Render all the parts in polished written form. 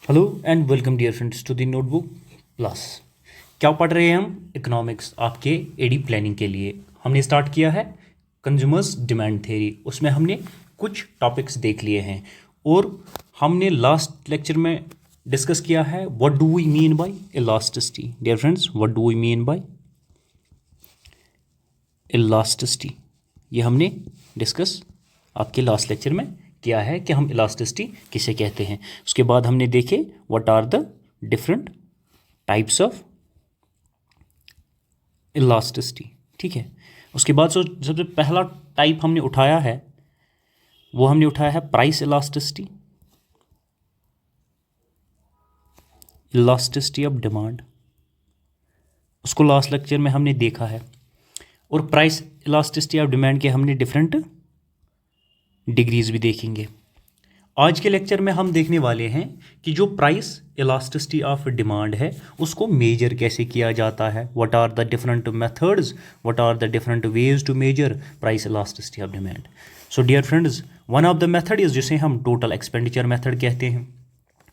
Hello and welcome dear friends to the notebook plus. क्या पढ़ रहे हैं हम? इकोनॉमिक्स आपके एडी प्लानिंग के लिए हमने स्टार्ट किया है कंज्यूमर्स डिमांड थ्योरी। उसमें हमने कुछ टॉपिक्स देख लिए हैं और हमने लास्ट लेक्चर में डिस्कस किया है what do we mean by elasticity. Dear friends, what do we mean by elasticity, ये हमने डिस्कस आपके लास्ट लेक्चर में किया है कि हम इलास्टिसिटी किसे कहते हैं। उसके बाद हमने देखे what are the different types of elasticity. ठीक है, उसके बाद सबसे पहला टाइप हमने उठाया है वो हमने उठाया है price elasticity, elasticity of demand. उसको लास्ट लेक्चर में हमने देखा है। और प्राइस इलास्टिसिटी ऑफ डिमांड के हमने डिफरेंट डिग्रीज भी देखेंगे। आज के लेक्चर में हम देखने वाले हैं कि जो प्राइस इलास्टिसिटी ऑफ डिमांड है उसको मेजर कैसे किया जाता है। What are the different methods, what are the different ways to measure price elasticity of demand. So dear friends, one of the method is जिसे हम टोटल एक्सपेंडिचर मेथड कहते हैं।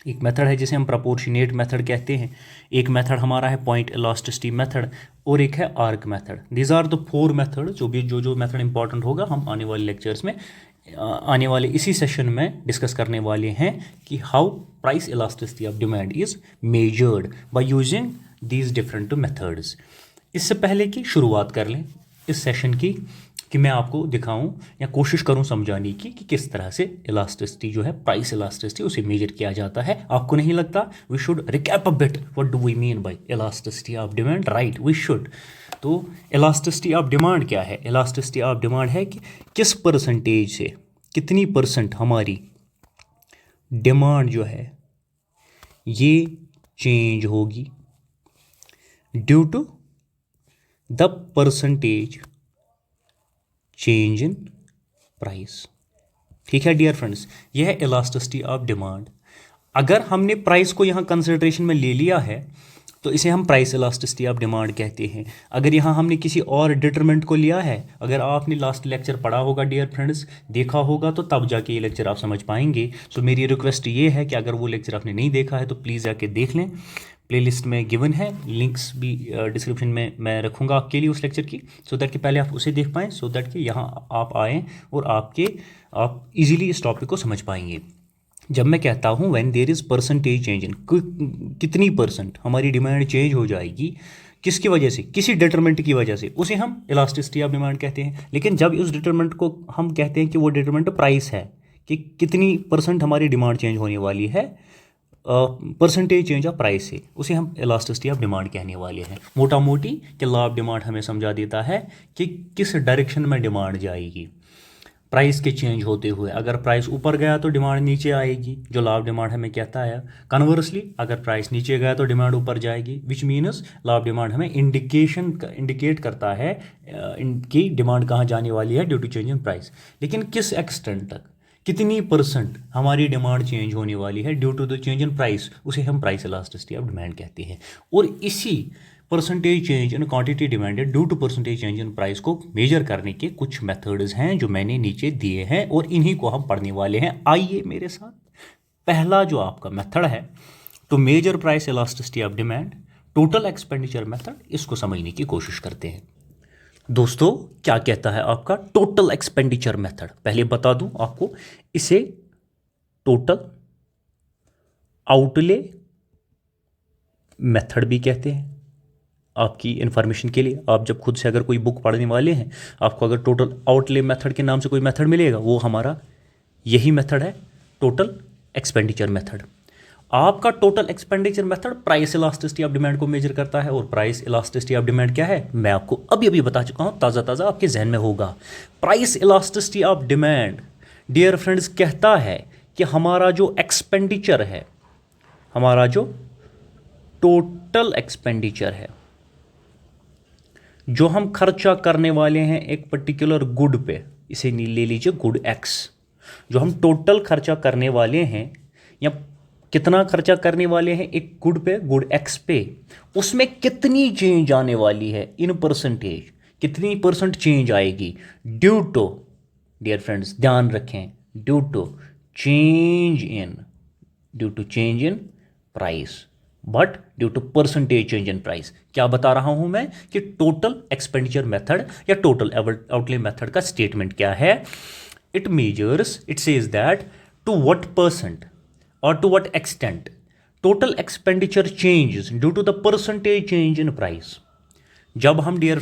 एक मेथड है जिसे हम प्रपोर्शनेट मेथड कहते हैं। एक मेथड हमारा है पॉइंट इलास्टिसिटी मेथड और एक है arc method. These are the four method. जो मेथड इंपॉर्टेंट होगा हम आने वाले लेक्चर्स में आने वाले इसी सेशन में डिस्कस करने वाले हैं कि how price elasticity of demand is measured by using these different methods. इससे पहले कि शुरुआत कर लें इस सेशन की कि मैं आपको दिखाऊं या कोशिश करूं समझाने की कि किस तरह से इलास्टिसिटी जो है प्राइस इलास्टिसिटी उसे मेजर किया जाता है। आपको नहीं लगता we should recap a bit what do we mean by elasticity of demand? Right, we should. तो इलास्टिसिटी ऑफ डिमांड क्या है? इलास्टिसिटी ऑफ डिमांड है कि किस परसेंटेज से कितनी परसेंट हमारी डिमांड जो है ये चेंज होगी due to the percentage change in price. ठीक है डियर फ्रेंड्स, यह है इलास्टिसिटी ऑफ डिमांड। अगर हमने प्राइस को यहाँ कंसिडरेशन में ले लिया है तो इसे हम प्राइस इलास्टिसिटी ऑफ डिमांड कहते हैं। अगर यहाँ हमने किसी और डिटरमिनेंट को लिया है, अगर आपने लास्ट लेक्चर पढ़ा होगा डियर फ्रेंड्स, देखा होगा, तो तब जाके ये लेक्चर आप समझ पाएंगे। सो मेरी रिक्वेस्ट ये है कि अगर वो लेक्चर आपने नहीं देखा है तो प्लीज़ जाके देख लें। प्लेलिस्ट में गिवन है, लिंक्स भी डिस्क्रिप्शन में मैं रखूँगा आपके लिए उस लेक्चर की, सो दैट कि पहले आप उसे देख पाएँ, सो दैट कि यहाँ आप आएँ और आप इजीली इस टॉपिक को समझ पाएंगे। जब मैं कहता हूँ when there is percentage change in, कितनी परसेंट हमारी डिमांड चेंज हो जाएगी किसकी वजह से, किसी डिटरमिनेंट की वजह से, उसे हम इलास्टिसिटी ऑफ डिमांड कहते हैं। लेकिन जब उस डिटरमिनेंट को हम कहते हैं कि वो डिटरमिनेंट प्राइस है कि कितनी परसेंट हमारी डिमांड चेंज होने वाली है परसेंटेज चेंज ऑफ प्राइस से, उसे हम इलास्टिसिटी ऑफ डिमांड कहने वाले हैं। मोटा मोटी कि लॉ ऑफ डिमांड हमें समझा देता है कि किस डायरेक्शन में डिमांड जाएगी प्राइस के चेंज होते हुए। अगर प्राइस ऊपर गया तो डिमांड नीचे आएगी, जो लॉ ऑफ डिमांड हमें कहता है। कन्वर्सली अगर प्राइस नीचे गया तो डिमांड ऊपर जाएगी, which means law of demand हमें इंडिकेट करता है कि डिमांड कहाँ जाने वाली है due to change in price. लेकिन किस एक्सटेंट तक, कितनी परसेंट हमारी डिमांड चेंज होने वाली है due to the change in price, उसे हम प्राइस इलास्टिसिटी ऑफ डिमांड कहते हैं। और इसी percentage change in quantity demanded due to percentage change in price को मेजर करने के कुछ मेथड्स हैं जो मैंने नीचे दिए हैं और इन्हीं को हम पढ़ने वाले हैं। आइए मेरे साथ, पहला जो आपका मेथड है to measure price elasticity of demand, total expenditure method, इसको समझने की कोशिश करते हैं। दोस्तों, क्या कहता है आपका टोटल एक्सपेंडिचर मेथड? पहले बता दूं आपको, इसे टोटल आउटले मेथड भी कहते हैं। आपकी इन्फॉर्मेशन के लिए, आप जब खुद से अगर कोई बुक पढ़ने वाले हैं, आपको अगर टोटल आउटले मेथड के नाम से कोई मेथड मिलेगा, वो हमारा यही मेथड है, टोटल एक्सपेंडिचर मेथड। आपका total expenditure method price elasticity of demand को मेजर करता है। और प्राइस इलास्टिसिटी ऑफ डिमांड क्या है मैं आपको अभी अभी बता चुका हूं, ताज़ा ताज़ा आपके जहन में होगा। Price elasticity of demand dear friends कहता है कि हमारा जो एक्सपेंडिचर है, हमारा जो टोटल एक्सपेंडिचर है, जो हम खर्चा करने वाले हैं एक पर्टिकुलर गुड पे, इसे ले लीजिए गुड एक्स, जो हम टोटल खर्चा करने वाले हैं या कितना खर्चा करने वाले हैं एक गुड पे, गुड एक्स पे, उसमें कितनी चेंज आने वाली है इन परसेंटेज, कितनी परसेंट चेंज आएगी ड्यू टू, डियर फ्रेंड्स ध्यान रखें, due to change in price but due to percentage change in price. क्या बता रहा हूं मैं कि टोटल एक्सपेंडिचर मेथड या टोटल आउटले मेथड का स्टेटमेंट क्या है। It measures, it says that to what percent और to what extent total expenditure changes due to the percentage change in price. जब हम डियर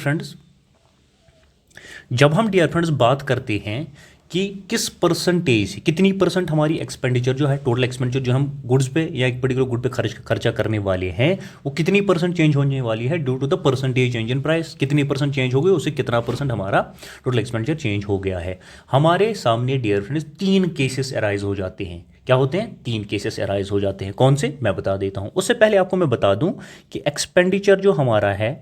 फ्रेंड्स बात करते हैं कि किस परसेंटेज, कितनी परसेंट हमारी एक्सपेंडिचर जो है, टोटल एक्सपेंडिचर जो हम गुड्स पे या एक पर्टिकुलर गुड पे खर्चा करने वाले हैं, वो कितनी परसेंट चेंज होने वाली है due to the percentage change in price. कितनी परसेंट चेंज हो गई, उससे कितना परसेंट हमारा टोटल एक्सपेंडिचर चेंज हो गया है। हमारे सामने डियर फ्रेंड्स 3 केसेस अराइज हो जाते हैं। क्या होते हैं? 3 केसेस अराइज हो जाते हैं। कौन से, मैं बता देता हूं। उससे पहले आपको मैं बता दूं कि एक्सपेंडिचर जो हमारा है,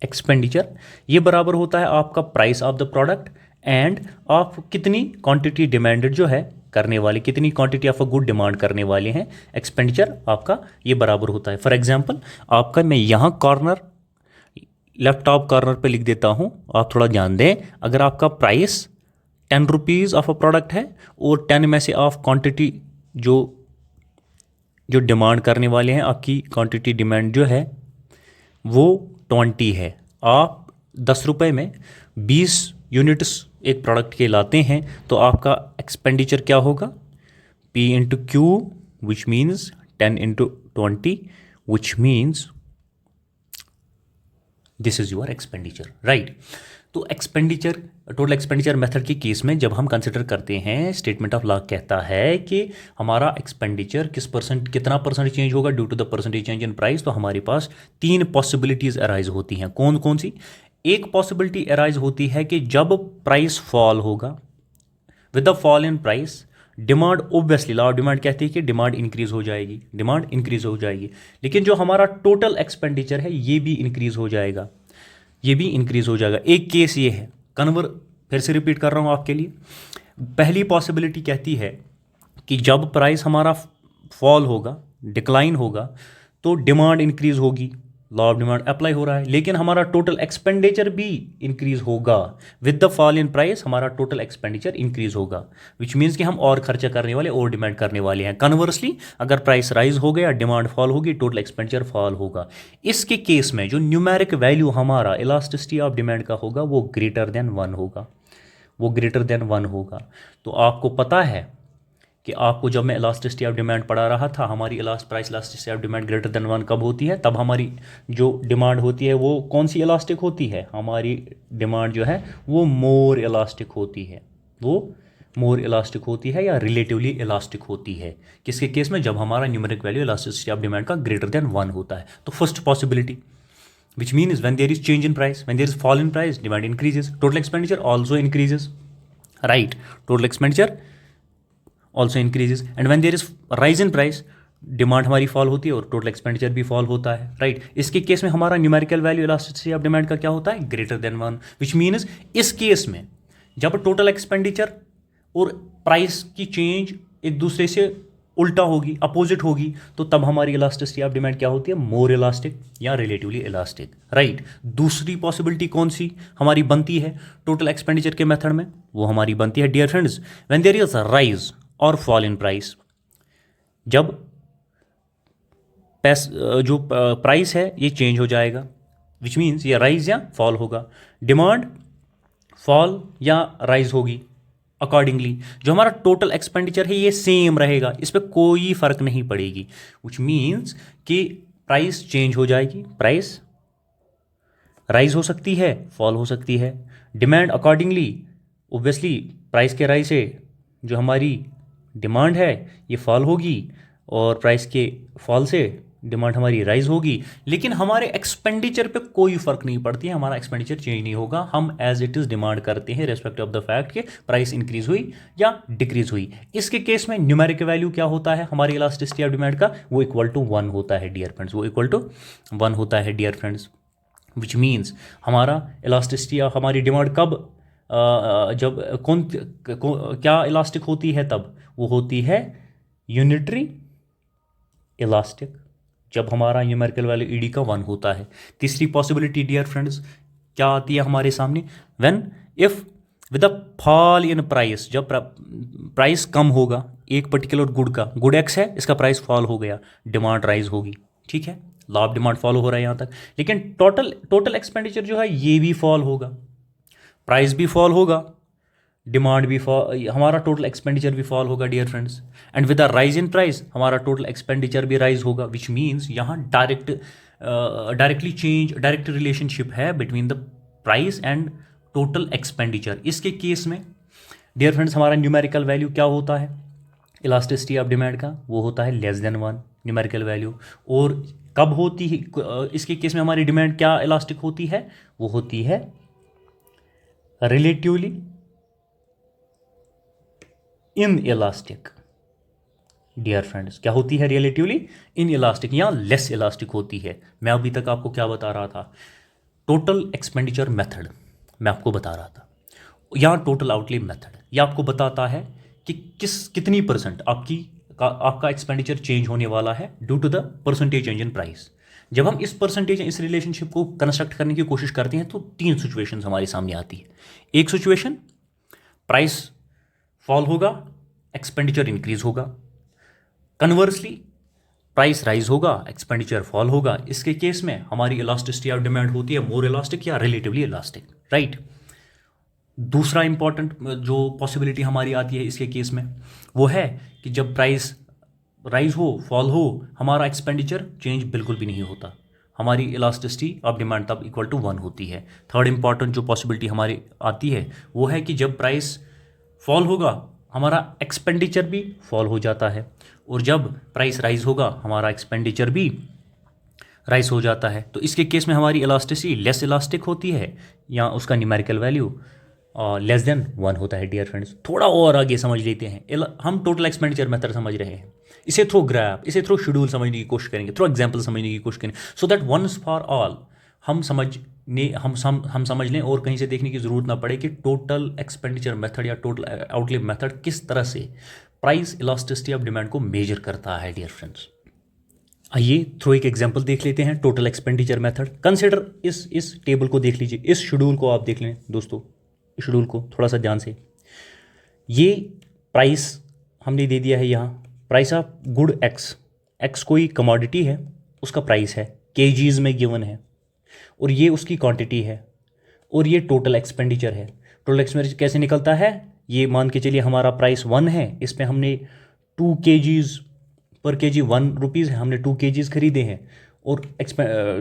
एक्सपेंडिचर ये बराबर होता है आपका price of the product and आप कितनी क्वांटिटी डिमांडेड जो है करने वाले, कितनी quantity of a good demand करने वाले हैं, एक्सपेंडिचर आपका ये बराबर होता है। फॉर एग्जांपल आपका मैं यहाँ कॉर्नर, लेफ्ट टॉप कॉर्नर पे लिख देता हूँ, आप थोड़ा ध्यान दें। अगर आपका price 10 rupees of a product है और 10 में से ऑफ क्वांटिटी जो डिमांड करने वाले हैं, आपकी क्वांटिटी डिमांड जो है वो 20 है, आप 10 रुपये में 20 यूनिट्स एक प्रोडक्ट के लाते हैं, तो आपका एक्सपेंडिचर क्या होगा? P into Q which means 10 into 20 which means this is your expenditure, right. तो एक्सपेंडिचर, टोटल एक्सपेंडिचर मेथड के केस में जब हम कंसिडर करते हैं, स्टेटमेंट ऑफ लॉ कहता है कि हमारा एक्सपेंडिचर कितना परसेंट चेंज होगा due to the percentage change in price. तो हमारे पास 3 पॉसिबिलिटीज अराइज होती हैं। कौन कौन सी? एक पॉसिबिलिटी अराइज होती है कि जब प्राइस फॉल होगा, with the fall in price demand, obviously law of demand कहती है कि डिमांड इंक्रीज हो जाएगी, डिमांड इंक्रीज हो जाएगी, लेकिन जो हमारा टोटल एक्सपेंडिचर है ये भी इंक्रीज हो जाएगा, ये भी इंक्रीज हो जाएगा। एक केस ये है, फिर से रिपीट कर रहा हूं आपके लिए। पहली पॉसिबिलिटी कहती है कि जब प्राइस हमारा फॉल होगा, डिक्लाइन होगा, तो डिमांड इंक्रीज होगी, लॉ ऑफ डिमांड अप्लाई हो रहा है, लेकिन हमारा टोटल एक्सपेंडिचर भी इंक्रीज होगा। With the fall in price हमारा टोटल एक्सपेंडिचर इंक्रीज होगा, विच मीन्स कि हम और खर्चा करने वाले, और डिमांड करने वाले हैं। कन्वर्सली अगर प्राइस राइज हो गया, डिमांड फॉल होगी, टोटल एक्सपेंडिचर फॉल होगा। इसके केस में जो न्यूमेरिक वैल्यू हमारा इलास्टिसिटी ऑफ डिमांड का होगा वो ग्रेटर देन 1 होगा, वो ग्रेटर देन 1 होगा। तो आपको पता है कि आपको जब मैं इलास्टिसिटी ऑफ डिमांड पढ़ा रहा था, हमारी price elasticity of demand greater than 1 कब होती है? तब हमारी जो डिमांड होती है वो कौन सी इलास्टिक होती है? हमारी डिमांड जो है वो मोर इलास्टिक होती है, वो मोर इलास्टिक होती है या रिलेटिवली इलास्टिक होती है। किसके केस में? जब हमारा numeric value elasticity of demand का ग्रेटर देन 1 होता है। तो first possibility which means when there is change in price, when there is fall in price, demand increases, total expenditure also increases, right? Total expenditure also increases, and when there is rise in price, demand हमारी fall होती है और total expenditure भी fall होता है, right. इसके case में हमारा numerical value elasticity of demand का क्या होता है? ग्रेटर देन 1, विच मीन्स इस केस में जब टोटल एक्सपेंडिचर और प्राइस की चेंज एक दूसरे से उल्टा होगी, अपोजिट होगी, तो तब हमारी इलास्टिसिटी ऑफ डिमांड क्या होती है? मोर इलास्टिक या रिलेटिवली इलास्टिक, राइट। दूसरी पॉसिबिलिटी कौन सी हमारी बनती है टोटल एक्सपेंडिचर के मेथड में? वो हमारी बनती है dear friends, when there is rise और फॉल इन प्राइस। जब जो प्राइस है ये चेंज हो जाएगा, विच मीन्स ये राइज या फॉल होगा, डिमांड फॉल या राइज होगी, अकॉर्डिंगली जो हमारा टोटल एक्सपेंडिचर है ये सेम रहेगा, इस पर कोई फर्क नहीं पड़ेगी, विच मीन्स कि प्राइस चेंज हो जाएगी, प्राइस राइज हो सकती है, फॉल हो सकती है, डिमांड अकॉर्डिंगली ऑब्वियसली प्राइस के राइज से जो हमारी डिमांड है ये फॉल होगी और प्राइस के फॉल से डिमांड हमारी राइज होगी, लेकिन हमारे एक्सपेंडिचर पे कोई फर्क नहीं पड़ती है, हमारा एक्सपेंडिचर चेंज नहीं होगा, हम एज इट इज डिमांड करते हैं रेस्पेक्ट ऑफ द फैक्ट कि प्राइस इंक्रीज हुई या डिक्रीज हुई। इसके केस में न्यूमेरिक वैल्यू क्या होता है हमारी इलास्टिसिटी ऑफ डिमांड का? वो इक्वल टू 1 होता है डियर फ्रेंड्स, वो इक्वल टू 1 होता है डियर फ्रेंड्स, विच मीन्स हमारा इलास्टिसिटी ऑफ हमारी डिमांड कब जब क्या इलास्टिक होती है? तब वो होती है यूनिटरी इलास्टिक, जब हमारा न्यूमेरिकल वैल्यू ईडी का 1 होता है। तीसरी पॉसिबिलिटी डियर फ्रेंड्स क्या आती है हमारे सामने? When if with the fall in price, जब प्राइस कम होगा एक पर्टिकुलर गुड का, गुड एक्स है, इसका प्राइस फॉल हो गया, डिमांड राइज होगी, ठीक है, लॉ ऑफ डिमांड फॉलो हो रहा है यहाँ तक। लेकिन टोटल एक्सपेंडिचर जो है ये भी फॉल होगा, प्राइस भी फॉल होगा, डिमांड भी फॉल, हमारा टोटल एक्सपेंडिचर भी फॉल होगा dear friends. And with the rise in price हमारा टोटल एक्सपेंडिचर भी राइज होगा, विच मीन्स यहाँ डायरेक्ट रिलेशनशिप है between the price and total expenditure. इसके केस में डियर फ्रेंड्स हमारा न्यूमेरिकल वैल्यू क्या होता है इलास्टिसिटी ऑफ डिमांड का, वो होता है लेस देन 1 न्यूमेरिकल वैल्यू। और कब होती है इसके केस में हमारी डिमांड क्या इलास्टिक होती है, वो होती है relatively inelastic. Dear friends क्या होती है रिलेटिवली इन इलास्टिक या लेस इलास्टिक होती है। मैं अभी तक आपको क्या बता रहा था, टोटल एक्सपेंडिचर मेथड मैं आपको बता रहा था, या टोटल आउटले मेथड, ये आपको बताता है कि कितनी परसेंट आपका एक्सपेंडिचर चेंज होने वाला है due to the percentage change in price. जब हम इस परसेंटेज इस रिलेशनशिप को कंस्ट्रक्ट करने की कोशिश करते हैं तो 3 सिचुएशन हमारे सामने आती है। एक सिचुएशन प्राइस फॉल होगा, एक्सपेंडिचर इंक्रीज होगा, कन्वर्सली प्राइस राइज होगा, एक्सपेंडिचर फॉल होगा। इसके केस में हमारी इलास्टिसिटी ऑफ डिमांड होती है मोर इलास्टिक या रिलेटिवली इलास्टिक, राइट। दूसरा इंपॉर्टेंट जो पॉसिबिलिटी हमारी आती है इसके केस में वो है कि जब प्राइस राइज हो, फॉल हो, हमारा एक्सपेंडिचर चेंज बिल्कुल भी नहीं होता, हमारी इलास्टिसिटी ऑफ डिमांड तब इक्वल टू 1 होती है। थर्ड इंपॉर्टेंट जो पॉसिबिलिटी हमारी आती है वो है कि जब प्राइस फॉल होगा हमारा एक्सपेंडिचर भी फॉल हो जाता है, और जब प्राइस राइज होगा हमारा एक्सपेंडिचर भी राइज हो जाता है। तो इसके केस में हमारी इलास्टिसिटी लेस इलास्टिक होती है या उसका न्यूमेरिकल वैल्यू लेस देन 1 होता है। डियर फ्रेंड्स थोड़ा और आगे समझ लेते हैं, हम टोटल एक्सपेंडिचर मेथड समझ रहे हैं, इसे थ्रू ग्राफ, इसे थ्रू शेड्यूल समझने की कोशिश करेंगे, थ्रू एग्जाम्पल समझने की कोशिश करेंगे, so that once for all हम समझ लें और कहीं से देखने की ज़रूरत ना पड़े कि टोटल एक्सपेंडिचर मेथड या टोटल आउटले मेथड किस तरह से प्राइस इलास्टिसिटी ऑफ डिमांड को मेजर करता है। डियर फ्रेंड्स आइए थ्रू एक एग्जांपल देख लेते हैं टोटल एक्सपेंडिचर मेथड। कंसिडर इस टेबल को देख लीजिए, इस शेड्यूल को आप देख लें दोस्तों, इस शेड्यूल को थोड़ा सा ध्यान से। ये प्राइस हमने दे दिया है यहाँ, प्राइस ऑफ गुड एक्स कोई कमोडिटी है, उसका प्राइस है, केजीज में गिवन है, और ये उसकी क्वांटिटी है, और ये टोटल एक्सपेंडिचर है। टोटल एक्सपेंडिचर कैसे निकलता है, ये मान के चलिए हमारा प्राइस 1 है, इस पर हमने 2 kgs पर केजी 1 रुपीज़ है, हमने 2 kgs खरीदे हैं। और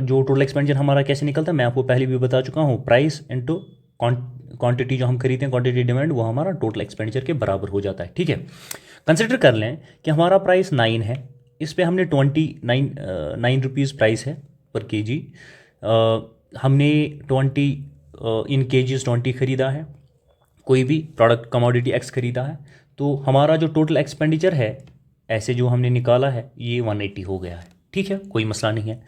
जो टोटल एक्सपेंडिचर हमारा कैसे निकलता है मैं आपको पहले भी बता चुका हूँ, प्राइस इनटू क्वांटिटी जो हम खरीदते हैं, क्वांटिटी डिमांड, वो हमारा टोटल एक्सपेंडिचर के बराबर हो जाता है, ठीक है। कंसिडर कर लें कि हमारा प्राइस 9 है, इस पे हमने 9 रुपीज़ प्राइस है पर केजी, हमने 20 इन केजीज 20 खरीदा है, कोई भी प्रोडक्ट कमोडिटी एक्स खरीदा है, तो हमारा जो टोटल एक्सपेंडिचर है ऐसे जो हमने निकाला है ये 180 हो गया है, ठीक है, कोई मसला नहीं है।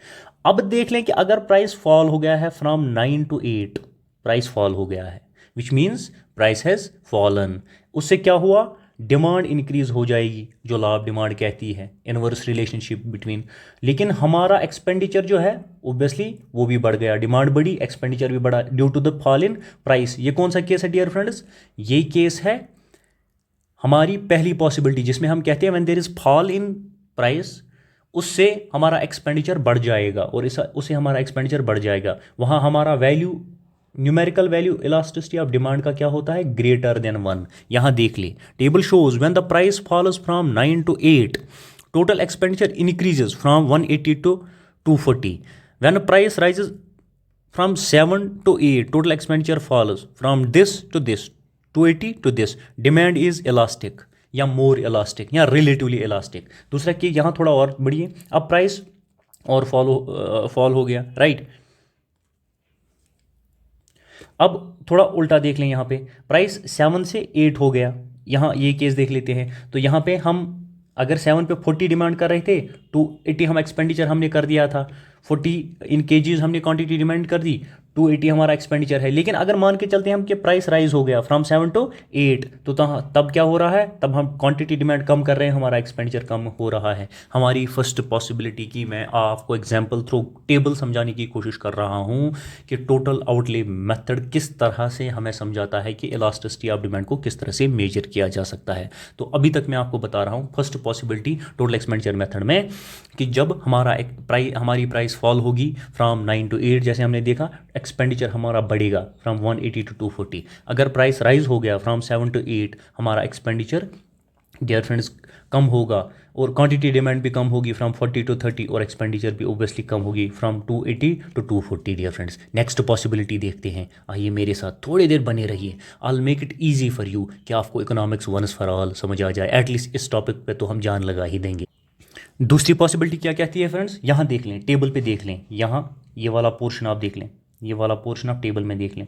अब देख लें कि अगर प्राइस फॉल हो गया है फ्रॉम 9 to 8, प्राइस फॉल हो गया है which means price has fallen, उससे क्या हुआ, डिमांड इंक्रीज हो जाएगी, जो लॉ ऑफ डिमांड कहती है, इनवर्स रिलेशनशिप बिटवीन। लेकिन हमारा एक्सपेंडिचर जो है ओब्वियसली वो भी बढ़ गया, डिमांड बढ़ी, एक्सपेंडिचर भी बढ़ा due to the fall in price. ये कौन सा केस है डियर फ्रेंड्स, ये केस है हमारी पहली पॉसिबिलिटी जिसमें हम कहते हैं when there is fall in price, उससे हमारा एक्सपेंडिचर बढ़ जाएगा, और उससे हमारा एक्सपेंडिचर बढ़ जाएगा, वहाँ हमारा value numerical value elasticity of demand का क्या होता है, ग्रेटर देन 1। यहाँ देख ले, table shows when the price falls from 9 to 8 total expenditure increases from 180 to 240, when price rises from 7 to 8 total expenditure falls from this to this 280 to this, demand is elastic या more elastic या relatively elastic. दूसरा कि यहाँ थोड़ा और बढ़िए, अब price और फॉल हो गया, राइट। अब थोड़ा उल्टा देख लें, यहाँ पे प्राइस 7 से 8 हो गया, यहाँ ये केस देख लेते हैं। तो यहाँ पे हम अगर 7 पे 40 डिमांड कर रहे थे, 280 हम एक्सपेंडिचर हमने कर दिया था, 40 इन केजीज हमने क्वांटिटी डिमांड कर दी, 280 हमारा एक्सपेंडिचर है, लेकिन अगर मान के चलते हैं हम कि प्राइस राइज हो गया फ्रॉम 7 to 8, तो तब क्या हो रहा है, तब हम क्वांटिटी डिमांड कम कर रहे हैं, हमारा एक्सपेंडिचर कम हो रहा है। हमारी फर्स्ट पॉसिबिलिटी की मैं आपको एग्जांपल थ्रू टेबल समझाने की कोशिश कर रहा हूं कि टोटल आउटले मेथड किस तरह से हमें समझाता है कि इलास्टिसिटी ऑफ डिमांड को किस तरह से मेजर किया जा सकता है। तो अभी तक मैं आपको बता रहा हूं first possibility total expenditure method में कि जब हमारी प्राइस फॉल होगी फ्रॉम 9 to 8, जैसे हमने देखा एक्सपेंडिचर हमारा बढ़ेगा फ्रॉम 180 to 240। अगर प्राइस राइज हो गया फ्रॉम 7 to 8, हमारा एक्सपेंडिचर डियर फ्रेंड्स कम होगा और क्वांटिटी डिमांड भी कम होगी फ्रॉम 40 to 30, और एक्सपेंडिचर भी ओबियसली कम होगी from 280 to 240। Dear friends next possibility देखते हैं, आइए मेरे साथ थोड़ी देर बने रहिए। I make it easy for you कि आपको इकोनॉमिक्स वंस फॉर ऑल समझ आ जाए, एटलीस्ट इस टॉपिक पे तो हम जान लगा ही देंगे। दूसरी पॉसिबिलिटी क्या कहती है फ्रेंड्स, यहाँ देख लें, टेबल पे देख लें, यहाँ ये वाला पोर्शन आप देख लें, ये वाला पोर्शन आप टेबल में देख लें।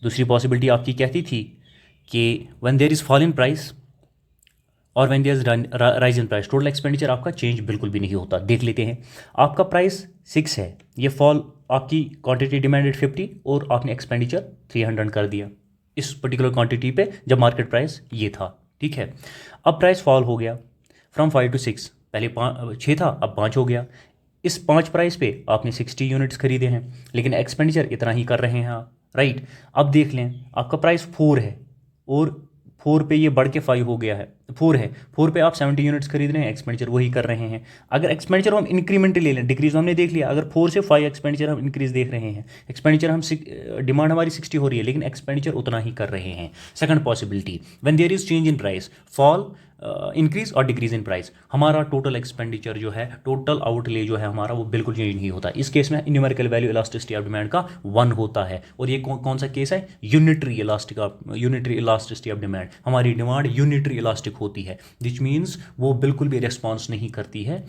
दूसरी पॉसिबिलिटी आपकी कहती थी कि when there is fall in price और when there is rise in price, total expenditure आपका चेंज बिल्कुल भी नहीं होता। देख लेते हैं, आपका प्राइस 6 है, ये फॉल आपकी क्वांटिटी डिमांडेड 50 और आपने एक्सपेंडिचर 300 कर दिया इस पर्टिकुलर क्वांटिटी पे जब मार्केट प्राइस ये था, ठीक है। अब प्राइस फॉल हो गया फ्रॉम 5 to 6, पहले 6 था अब 5 हो गया। इस 5 प्राइस पे आपने 60 यूनिट्स खरीदे हैं, लेकिन एक्सपेंडिचर इतना ही कर रहे हैं आप, राइट। अब देख लें, आपका प्राइस 4 है और 4 पे ये बढ़ के 5 हो गया है, 4 है, 4 पे आप 70 यूनिट्स खरीद रहे हैं, एक्सपेंडिचर वही कर रहे हैं। अगर एक्सपेंडिचर हम इंक्रीमेंटली ले लें, डिक्रीज हमने देख लिया, अगर 4 से 5 एक्सपेंडिचर हम इंक्रीज देख रहे हैं, एक्सपेंडिचर हम डिमांड हमारी 60 हो रही है लेकिन एक्सपेंडिचर उतना ही कर रहे हैं। Second possibility, when there is change in price, fall, increase और डिक्रीज इन प्राइस, हमारा टोटल एक्सपेंडिचर जो है, टोटल आउटले जो है हमारा, वो बिल्कुल चेंज नहीं होता। इस केस में numerical value elasticity of demand का 1 होता है, और ये कौन सा केस है, यूनिटरी इलास्टिसिटी ऑफ डिमांड। हमारी डिमांड यूनिटरी इलास्टिक होती है, विच मीन्स वो बिल्कुल भी रिस्पॉन्स नहीं करती है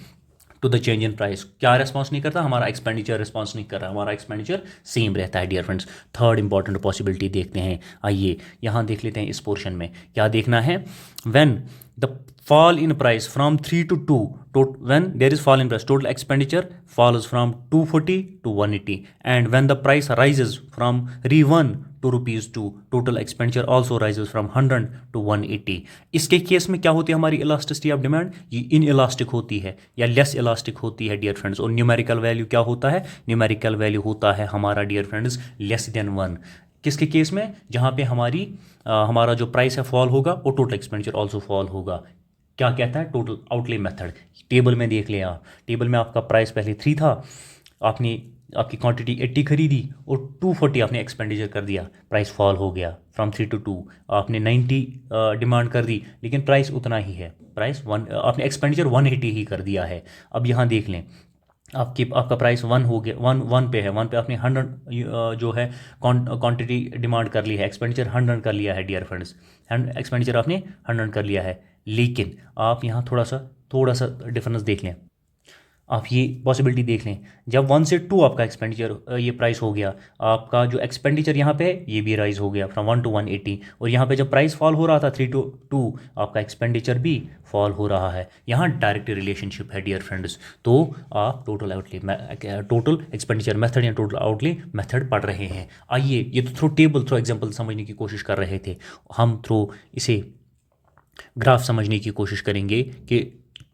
to the change in price. क्या रिस्पॉन्स नहीं करता, हमारा एक्सपेंडिचर रिस्पॉन्स नहीं कर रहा, हमारा एक्सपेंडिचर सेम रहता है। Dear friends third important possibility देखते हैं, आइए यहाँ देख लेते हैं। इस पोर्शन में क्या देखना है, when the fall in price from 3 to 2, when there is fall in price, total expenditure falls from 240 to 180, and when the price rises from Re1 to rupees 2, total expenditure also rises from 100 to 180। इसके case में क्या होती है हमारी elasticity of demand, ये in elastic होती है या लेस इलास्टिक होती है डियर फ्रेंड्स। और न्यूमेरिकल वैल्यू क्या होता है, न्यूमेरिकल वैल्यू होता है हमारा डियर फ्रेंड्स लेस देन 1। किसके केस में, जहाँ पे हमारा जो प्राइस है फॉल होगा और टोटल एक्सपेंडिचर ऑल्सो फॉल होगा। क्या कहता है टोटल आउटले मेथड, टेबल में देख लें आप, टेबल में आपका प्राइस पहले 3 था, आपकी क्वांटिटी 80 खरीदी और 240 आपने एक्सपेंडिचर कर दिया, प्राइस फॉल हो गया फ्रॉम 3 to 2, आपने 90 डिमांड कर दी लेकिन प्राइस उतना ही है, प्राइस 1, आपने एक्सपेंडिचर 180 ही कर दिया है। अब यहाँ देख लें, आपका प्राइस 1 हो गया, 1 पे है, 1 पे आपने 100 जो है क्वांटिटी डिमांड कर ली है, एक्सपेंडिचर 100 कर लिया है डियर फ्रेंड्स, एक्सपेंडिचर आपने 100 कर लिया है। लेकिन आप यहाँ थोड़ा सा डिफरेंस देख लें, आप ये पॉसिबिलिटी देख लें, जब 1 से 2 आपका एक्सपेंडिचर ये प्राइस हो गया, आपका जो एक्सपेंडिचर यहाँ पे है ये भी राइज हो गया फ्रॉम 1 to 180, और यहाँ पे जब प्राइस फॉल हो रहा था 3 to 2, आपका एक्सपेंडिचर भी फॉल हो रहा है। यहाँ डायरेक्ट रिलेशनशिप है डियर फ्रेंड्स। तो आप टोटल एक्सपेंडिचर मेथड या टोटल आउटले मेथड पढ़ रहे हैं। आइए ये तो थ्रू एग्जाम्पल समझने की कोशिश कर रहे थे, हम थ्रू इसे ग्राफ समझने की कोशिश करेंगे कि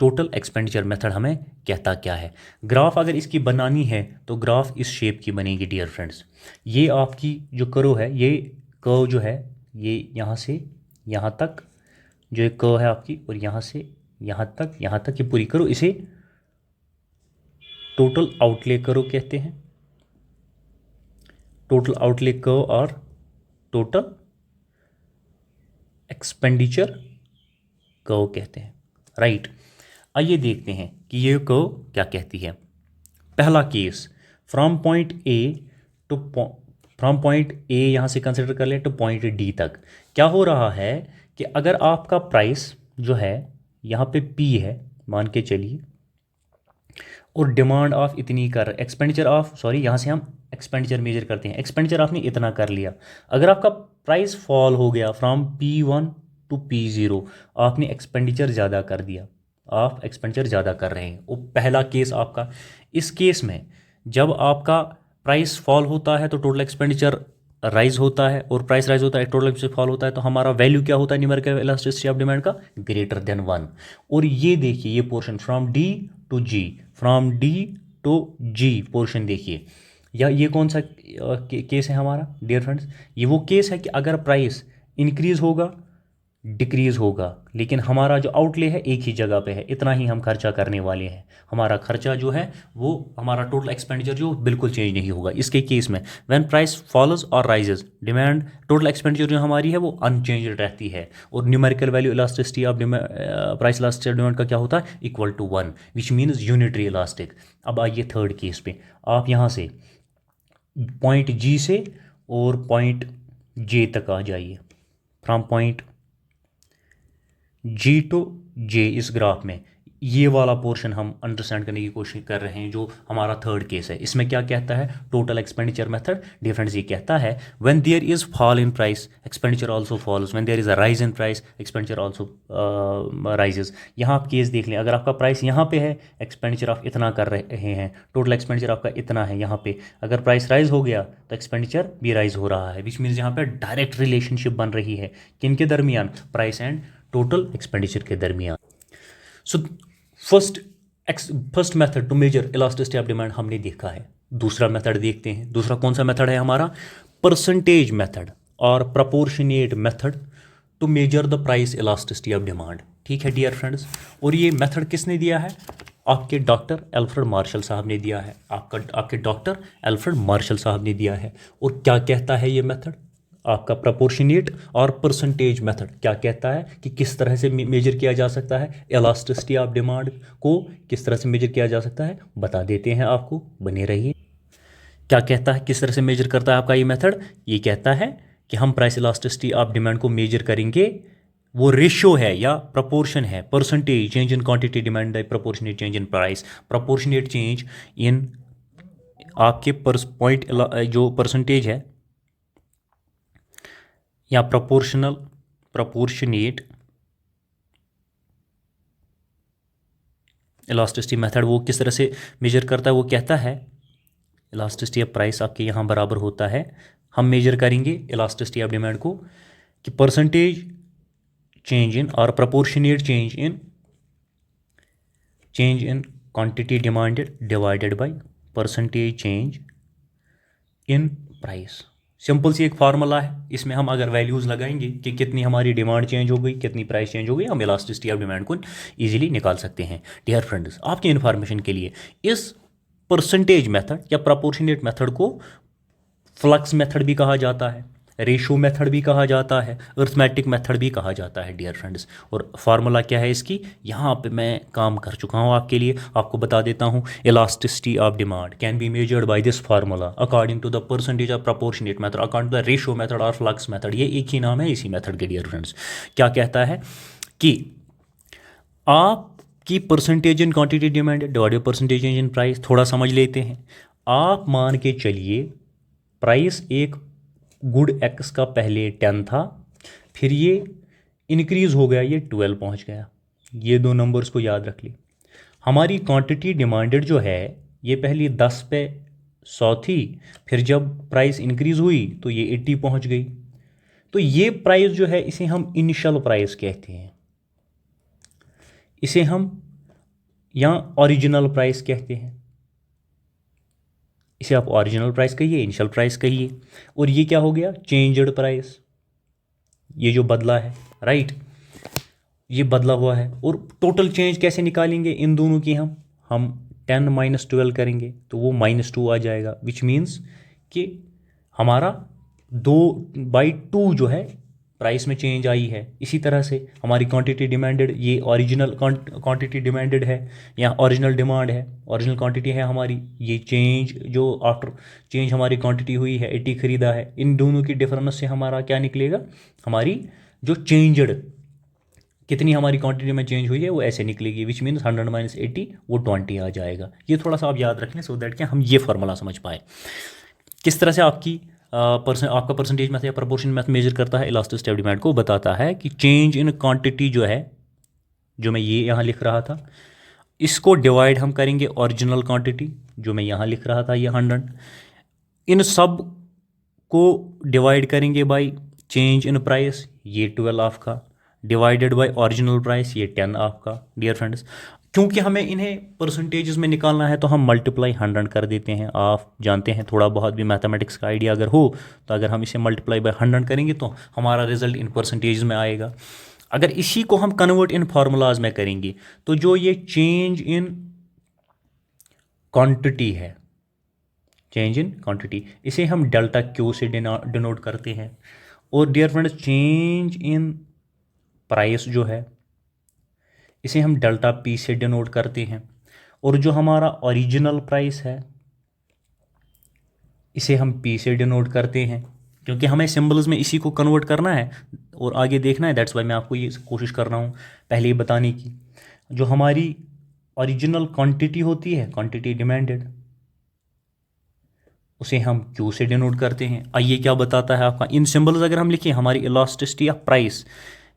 टोटल एक्सपेंडिचर मेथड हमें कहता क्या है। ग्राफ अगर इसकी बनानी है तो ग्राफ इस शेप की बनेगी डियर फ्रेंड्स। ये आपकी जो कर्व है, ये कर्व जो है ये यहाँ से यहाँ तक जो एक कर्व है आपकी, और यहाँ से यहाँ तक ये पूरी कर्व, इसे टोटल आउटले कर्व कहते हैं, टोटल आउटले कर्व और टोटल एक्सपेंडिचर कर्व कहते हैं, राइट। आइए देखते हैं कि ये कर्व क्या कहती है। पहला केस, फ्रॉम पॉइंट ए यहाँ से कंसिडर कर लें टू पॉइंट डी तक। क्या हो रहा है कि अगर आपका प्राइस जो है यहाँ पे पी है मान के चलिए, और डिमांड ऑफ इतनी कर, एक्सपेंडिचर ऑफ, सॉरी यहाँ से हम एक्सपेंडिचर मेजर करते हैं, एक्सपेंडिचर आपने इतना कर लिया। अगर आपका प्राइस फॉल हो गया फ्रॉम P1 to P0, आपने एक्सपेंडिचर ज़्यादा कर दिया, आप एक्सपेंडिचर ज़्यादा कर रहे हैं, वो पहला केस आपका। इस केस में जब आपका प्राइस फॉल होता है तो टोटल एक्सपेंडिचर राइज होता है, और प्राइस राइज होता है टोटल एक्सपेंडिचर फॉल होता है, तो हमारा वैल्यू क्या होता है न्यूमेरिकल इलास्टिसिटी ऑफ डिमांड का, ग्रेटर देन 1। और ये देखिए ये portion from D to G, from D to G portion देखिए, या ये कौन सा केस है हमारा डियर फ्रेंड्स, ये वो केस है कि अगर प्राइस इंक्रीज होगा डिक्रीज होगा, लेकिन हमारा जो आउटले है एक ही जगह पे है, इतना ही हम खर्चा करने वाले हैं, हमारा खर्चा जो है वो हमारा टोटल एक्सपेंडिचर जो बिल्कुल चेंज नहीं होगा। इसके केस में व्हेन प्राइस फॉलोज और राइजेज डिमांड, टोटल एक्सपेंडिचर जो हमारी है वो अनचेंज्ड रहती है, और numerical value elasticity of price elasticity of demand का क्या होता है, equal to 1, which means unitary elastic. अब आइए थर्ड केस पे, आप यहाँ से पॉइंट जी से और पॉइंट जे तक आ जाइए, फ्रॉम पॉइंट जी टू जे इस ग्राफ में, ये वाला पोर्शन हम अंडरस्टैंड करने की कोशिश कर रहे हैं, जो हमारा थर्ड केस है। इसमें क्या कहता है, टोटल एक्सपेंडिचर मेथड डिफरेंस ये कहता है when there is fall in price expenditure also falls, when there is a rise in price expenditure also rises. यहाँ आप केस देख लें, अगर आपका प्राइस यहाँ पे है, एक्सपेंडिचर आप इतना कर रहे हैं, टोटल एक्सपेंडिचर आपका इतना है यहाँ पे, अगर प्राइस राइज हो गया तो एक्सपेंडिचर भी राइज हो रहा है, विच मीन्स यहाँ पे डायरेक्ट रिलेशनशिप बन रही है किन के दरमियान, प्राइस एंड टोटल एक्सपेंडिचर के दरमियान। So first method to measure elasticity of demand हमने देखा है। दूसरा मेथड देखते हैं, दूसरा कौन सा मेथड है हमारा, परसेंटेज मेथड और proportionate method to measure the price elasticity of demand. ठीक है डियर फ्रेंड्स, और ये मेथड किसने दिया है, आपके डॉक्टर एल्फ्रेड मार्शल साहब ने दिया है, आपके डॉक्टर एल्फ्रेड मार्शल साहब ने दिया है। और क्या कहता है ये मेथड, आपका प्रपोर्शनेट और परसेंटेज मेथड क्या कहता है कि किस तरह से मेजर किया जा सकता है इलास्टिसिटी ऑफ डिमांड को, किस तरह से मेजर किया जा सकता है बता देते हैं आपको, बने रहिए। क्या कहता है, किस तरह से मेजर करता है आपका ये मेथड, ये कहता है कि हम प्राइस इलास्टिसिटी ऑफ डिमांड को मेजर करेंगे, वो रेशियो है या प्रपोर्शन है, percentage change in quantity demand by proportionate change in price, proportionate change इन आपके पॉइंट जो परसेंटेज है या प्रपोर्शनेट इलास्टिसिटी मेथड वो किस तरह से मेजर करता है, वो कहता है इलास्टिसिटी ऑफ प्राइस आपके यहाँ बराबर होता है, हम मेजर करेंगे इलास्टिसिटी ऑफ डिमांड को कि परसेंटेज चेंज इन और proportionate change in quantity demanded divided by percentage change in price. Simple सी एक फार्मूला है, इसमें हम अगर वैल्यूज़ लगाएंगे कि कितनी हमारी डिमांड चेंज हो गई, कितनी प्राइस चेंज हो गई, हम इलास्टिसिटी ऑफ डिमांड को इजीली निकाल सकते हैं। डियर फ्रेंड्स, आपकी इन्फॉर्मेशन के लिए इस परसेंटेज मेथड या प्रपोर्शनेट मेथड को फ्लक्स मेथड भी कहा जाता है, रेशो मेथड भी कहा जाता है, अर्थमेटिक मेथड भी कहा जाता है डियर फ्रेंड्स। और फार्मूला क्या है इसकी, यहाँ पे मैं काम कर चुका हूँ आपके लिए, आपको बता देता हूँ। Elasticity of demand can be measured by this formula according to the percentage of proportionate method according to the ratio method और फ्लक्स मेथड, ये एक ही नाम है इसी मेथड के डियर फ्रेंड्स। क्या कहता है कि आपकी percentage in quantity demand divided percentage in price, थोड़ा समझ लेते हैं। आप मान के चलिए प्राइस एक गुड एक्स का पहले 10 था, फिर ये इंक्रीज हो गया, ये 12 पहुंच गया, ये दो नंबर्स को याद रख ली। हमारी क्वांटिटी डिमांडेड जो है ये पहले 10 पे 100 थी, फिर जब प्राइस इंक्रीज हुई तो ये 80 पहुंच गई। तो ये प्राइस जो है इसे हम इनिशियल प्राइस कहते हैं, इसे हम या ओरिजिनल प्राइस कहते हैं, इसे आप ओरिजिनल प्राइस कहिए, इनिशियल प्राइस कहिए। और ये क्या हो गया, चेंज्ड प्राइस, ये जो बदला है, राइट, ये बदला हुआ है। और टोटल चेंज कैसे निकालेंगे इन दोनों की, हम 10 - 12 करेंगे तो वो -2 आ जाएगा, विच मीन्स कि हमारा 2/2 जो है प्राइस में चेंज आई है। इसी तरह से हमारी क्वांटिटी डिमांडेड, ये ओरिजिनल क्वांटिटी डिमांडेड है या ओरिजिनल डिमांड है, ओरिजिनल क्वांटिटी है हमारी, ये चेंज जो आफ्टर चेंज हमारी क्वांटिटी हुई है 80 खरीदा है, इन दोनों की डिफरेंस से हमारा क्या निकलेगा, हमारी जो चेंजड कितनी हमारी क्वांटिटी में चेंज हुई है वो ऐसे निकलेगी, विच मीन्स 100 - 80 वो 20 आ जाएगा। ये थोड़ा सा आप याद रख लें सो दैट कि हम ये फार्मूला समझ पाए किस तरह से आपकी आपका परसेंटेज मेथड या प्रपोर्शन मेथड मेजर करता है इलास्टिसिटी ऑफ डिमांड को। बताता है कि चेंज इन क्वांटिटी जो है, जो मैं ये यहाँ लिख रहा था, इसको डिवाइड हम करेंगे ओरिजिनल क्वांटिटी जो मैं यहाँ लिख रहा था, ये 100, इन सब को डिवाइड करेंगे बाय चेंज इन प्राइस, ये 12 आपका, डिवाइडेड बाय ओरिजिनल प्राइस, ये 10 आपका। डियर फ्रेंड्स, क्योंकि हमें इन्हें परसेंटेजेस में निकालना है तो हम मल्टीप्लाई 100 कर देते हैं। आप जानते हैं थोड़ा बहुत भी मैथमेटिक्स का आइडिया अगर हो तो अगर हम इसे मल्टीप्लाई बाय 100 करेंगे तो हमारा रिजल्ट इन परसेंटेज में आएगा। अगर इसी को हम कन्वर्ट इन फार्मूलाज में करेंगे तो जो ये चेंज इन क्वांटिटी है, चेंज इन क्वांटिटी, इसे हम डेल्टा क्यू से डिनोट करते हैं। और dear friends, change in price जो है इसे हम डेल्टा पी से डिनोट करते हैं। और जो हमारा ओरिजिनल प्राइस है इसे हम पी से डिनोट करते हैं, क्योंकि हमें सिंबल्स में इसी को कन्वर्ट करना है और आगे देखना है। दैट्स वाई मैं आपको ये कोशिश कर रहा हूँ पहले ही बताने की। जो हमारी ओरिजिनल क्वांटिटी होती है, क्वांटिटी डिमांडेड, उसे हम क्यू से डिनोट करते हैं। आइए क्या बताता है आपका, इन सिंबल्स अगर हम लिखें, हमारी इलास्टिसिटी ऑफ प्राइस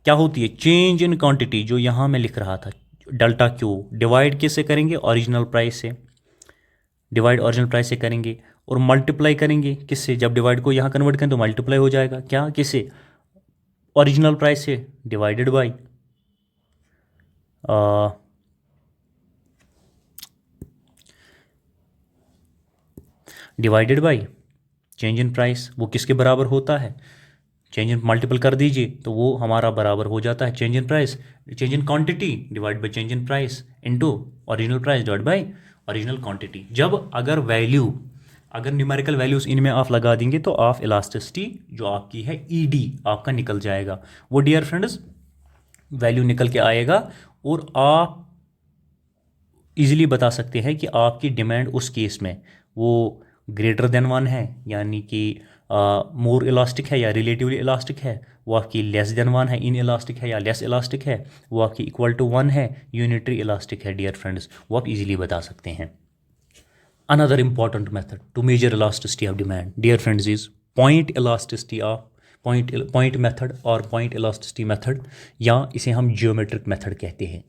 क्या होती है, चेंज इन क्वांटिटी, जो यहाँ मैं लिख रहा था डेल्टा क्यू, डिवाइड किससे करेंगे, ओरिजिनल प्राइस से, डिवाइड ओरिजिनल प्राइस से करेंगे और मल्टीप्लाई करेंगे किससे, जब डिवाइड को यहाँ कन्वर्ट करें तो मल्टीप्लाई हो जाएगा, क्या, किससे, ओरिजिनल प्राइस से, divided by divided by change in price. वो किसके बराबर होता है, चेंज इन मल्टीपल कर दीजिए तो वो हमारा बराबर हो जाता है change in price, change in quantity divide by change in price into original price divide by original quantity. जब अगर वैल्यू, अगर न्यूमेरिकल वैल्यूज इनमें आप लगा देंगे तो ऑफ इलास्टिसिटी जो आपकी है ईडी आपका निकल जाएगा। वो डियर फ्रेंड्स वैल्यू निकल के आएगा और आप इजीली बता सकते हैं कि आपकी डिमांड उस केस में वो ग्रेटर देन 1 है, यानी कि मोर इलास्टिक है या रिलेटिवली इलास्टिक है, वो आपकी लेस देन 1 है, इन इलास्टिक है या लेस इलास्टिक है, वो आपकी इक्वल टू 1 है, यूनिटरी इलास्टिक है। डियर फ्रेंड्स, वो आप इजीली बता सकते हैं। Another important method to measure elasticity of demand dear friends is point elasticity of point method और पॉइंट इलास्टिसिटी मेथड, या इसे हम जियोमेट्रिक मेथड कहते हैं।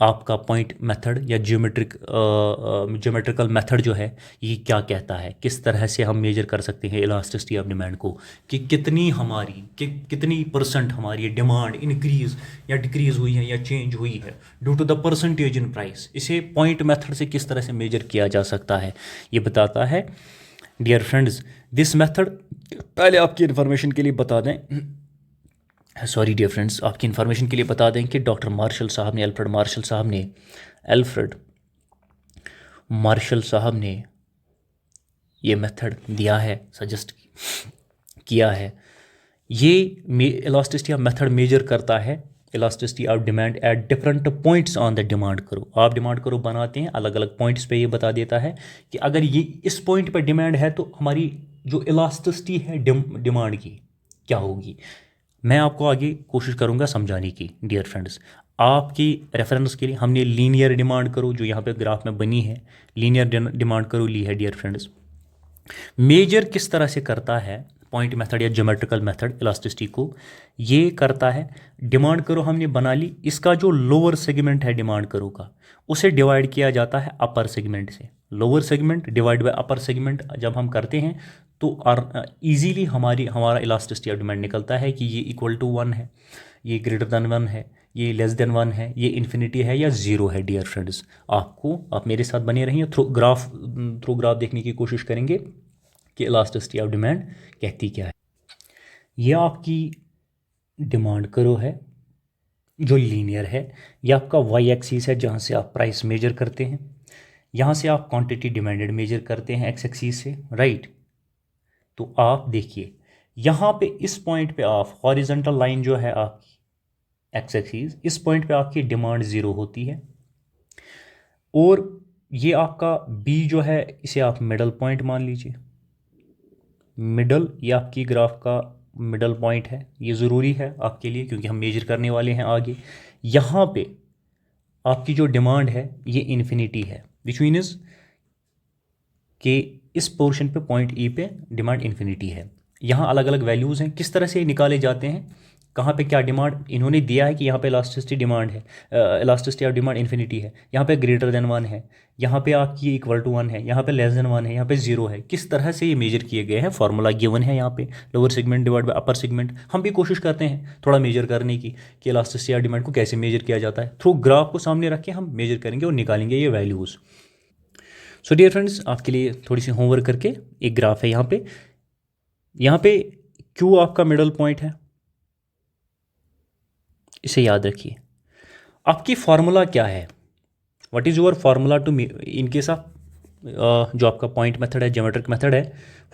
आपका पॉइंट मेथड या जियोमेट्रिकल मेथड जो है ये क्या कहता है, किस तरह से हम मेजर कर सकते हैं इलास्टिसिटी ऑफ डिमांड को, कि कितनी हमारी कितनी परसेंट हमारी डिमांड इंक्रीज या डिक्रीज हुई है या चेंज हुई है due to the percentage in price. इसे पॉइंट मेथड से किस तरह से मेजर किया जा सकता है ये बताता है। डियर फ्रेंड्स, दिस मेथड, पहले आपकी इन्फॉर्मेशन के लिए बता दें, सॉरी डियर फ्रेंड्स, आपकी इन्फॉर्मेशन के लिए बता दें कि डॉक्टर मार्शल साहब ने, अल्फ्रेड मार्शल साहब ने ये मेथड दिया है, सजेस्ट किया है। ये इलास्टिसिटी ऑफ मेथड मेजर करता है elasticity of demand at different points on the demand करो। आप डिमांड करो बनाते हैं अलग अलग पॉइंट्स पे, ये बता देता है कि अगर ये इस पॉइंट पर डिमांड है तो हमारी जो इलास्टिसिटी है डिमांड की क्या होगी। मैं आपको आगे कोशिश करूंगा समझाने की। डियर फ्रेंड्स, आपकी रेफरेंस के लिए हमने लीनियर डिमांड करो जो यहाँ पे ग्राफ में बनी है, लीनियर डिमांड करो ली है। डियर फ्रेंड्स, मेजर किस तरह से करता है पॉइंट मेथड या ज्योमेट्रिकल मेथड इलास्टिसिटी को, ये करता है, डिमांड करो हमने बना ली, इसका जो लोअर सेगमेंट है डिमांड करो का, उसे डिवाइड किया जाता है अपर सेगमेंट से। Lower segment divide by upper segment जब हम करते हैं तो ईजीली हमारा इलास्टिसिटी ऑफ डिमांड निकलता है कि ये इक्वल टू 1 है, ये ग्रेटर देन 1 है, ये लेस देन 1 है, ये इन्फिनिटी है या ज़ीरो है। डियर फ्रेंड्स, आप मेरे साथ बने रहिए, थ्रू ग्राफ देखने की कोशिश करेंगे कि इलास्टिसिटी ऑफ डिमांड कहती क्या है। ये आपकी डिमांड करो है जो लीनियर है, ये आपका वाई एक्सिस है जहाँ से आप प्राइस मेजर करते हैं, यहाँ से आप क्वांटिटी डिमांडेड मेजर करते हैं एक्स एक्सिस से, राइट। तो आप देखिए यहाँ पे इस पॉइंट पे आप हॉरिजॉन्टल लाइन जो है आपकी एक्स एक्सिस, इस पॉइंट पे आपकी डिमांड 0 होती है, और ये आपका बी जो है इसे आप मिडल पॉइंट मान लीजिए। मिडल, ये आपकी ग्राफ का मिडल पॉइंट है, ये ज़रूरी है आपके लिए क्योंकि हम मेजर करने वाले हैं आगे। यहाँ पे आपकी जो डिमांड है ये इन्फिनिटी है, विच मीन्स कि इस पोर्शन पे पॉइंट ई पे डिमांड इन्फिनिटी है। यहाँ अलग अलग वैल्यूज़ हैं, किस तरह से निकाले जाते हैं, कहाँ पे क्या डिमांड इन्होंने दिया है कि यहाँ पे इलास्टिसिटी डिमांड है, इलास्टिसिटी ऑफ डिमांड इन्फिनिटी है, यहाँ पे ग्रेटर देन 1 है, यहाँ पे आपकी इक्वल टू 1 है, यहाँ पे लेस देन 1 है, यहाँ पे 0 है। किस तरह से ये मेजर किए गए हैं, फार्मूला गिवन है यहाँ पे, lower segment divide by upper segment. हम भी कोशिश करते हैं थोड़ा मेजर करने की कि इलास्टिसिटी ऑफ डिमांड को कैसे मेजर किया जाता है। थ्रू ग्राफ को सामने रख के हम मेजर करेंगे और निकालेंगे ये वैल्यूज़। सो डियर फ्रेंड्स, आपके लिए थोड़ी सी होमवर्क करके एक ग्राफ है यहाँ पे क्यू आपका मिडल पॉइंट है, इसे याद रखिए। आपकी फार्मूला क्या है, what is your formula to in case of जो आपका पॉइंट मेथड है, ज्योमेट्रिक मेथड है,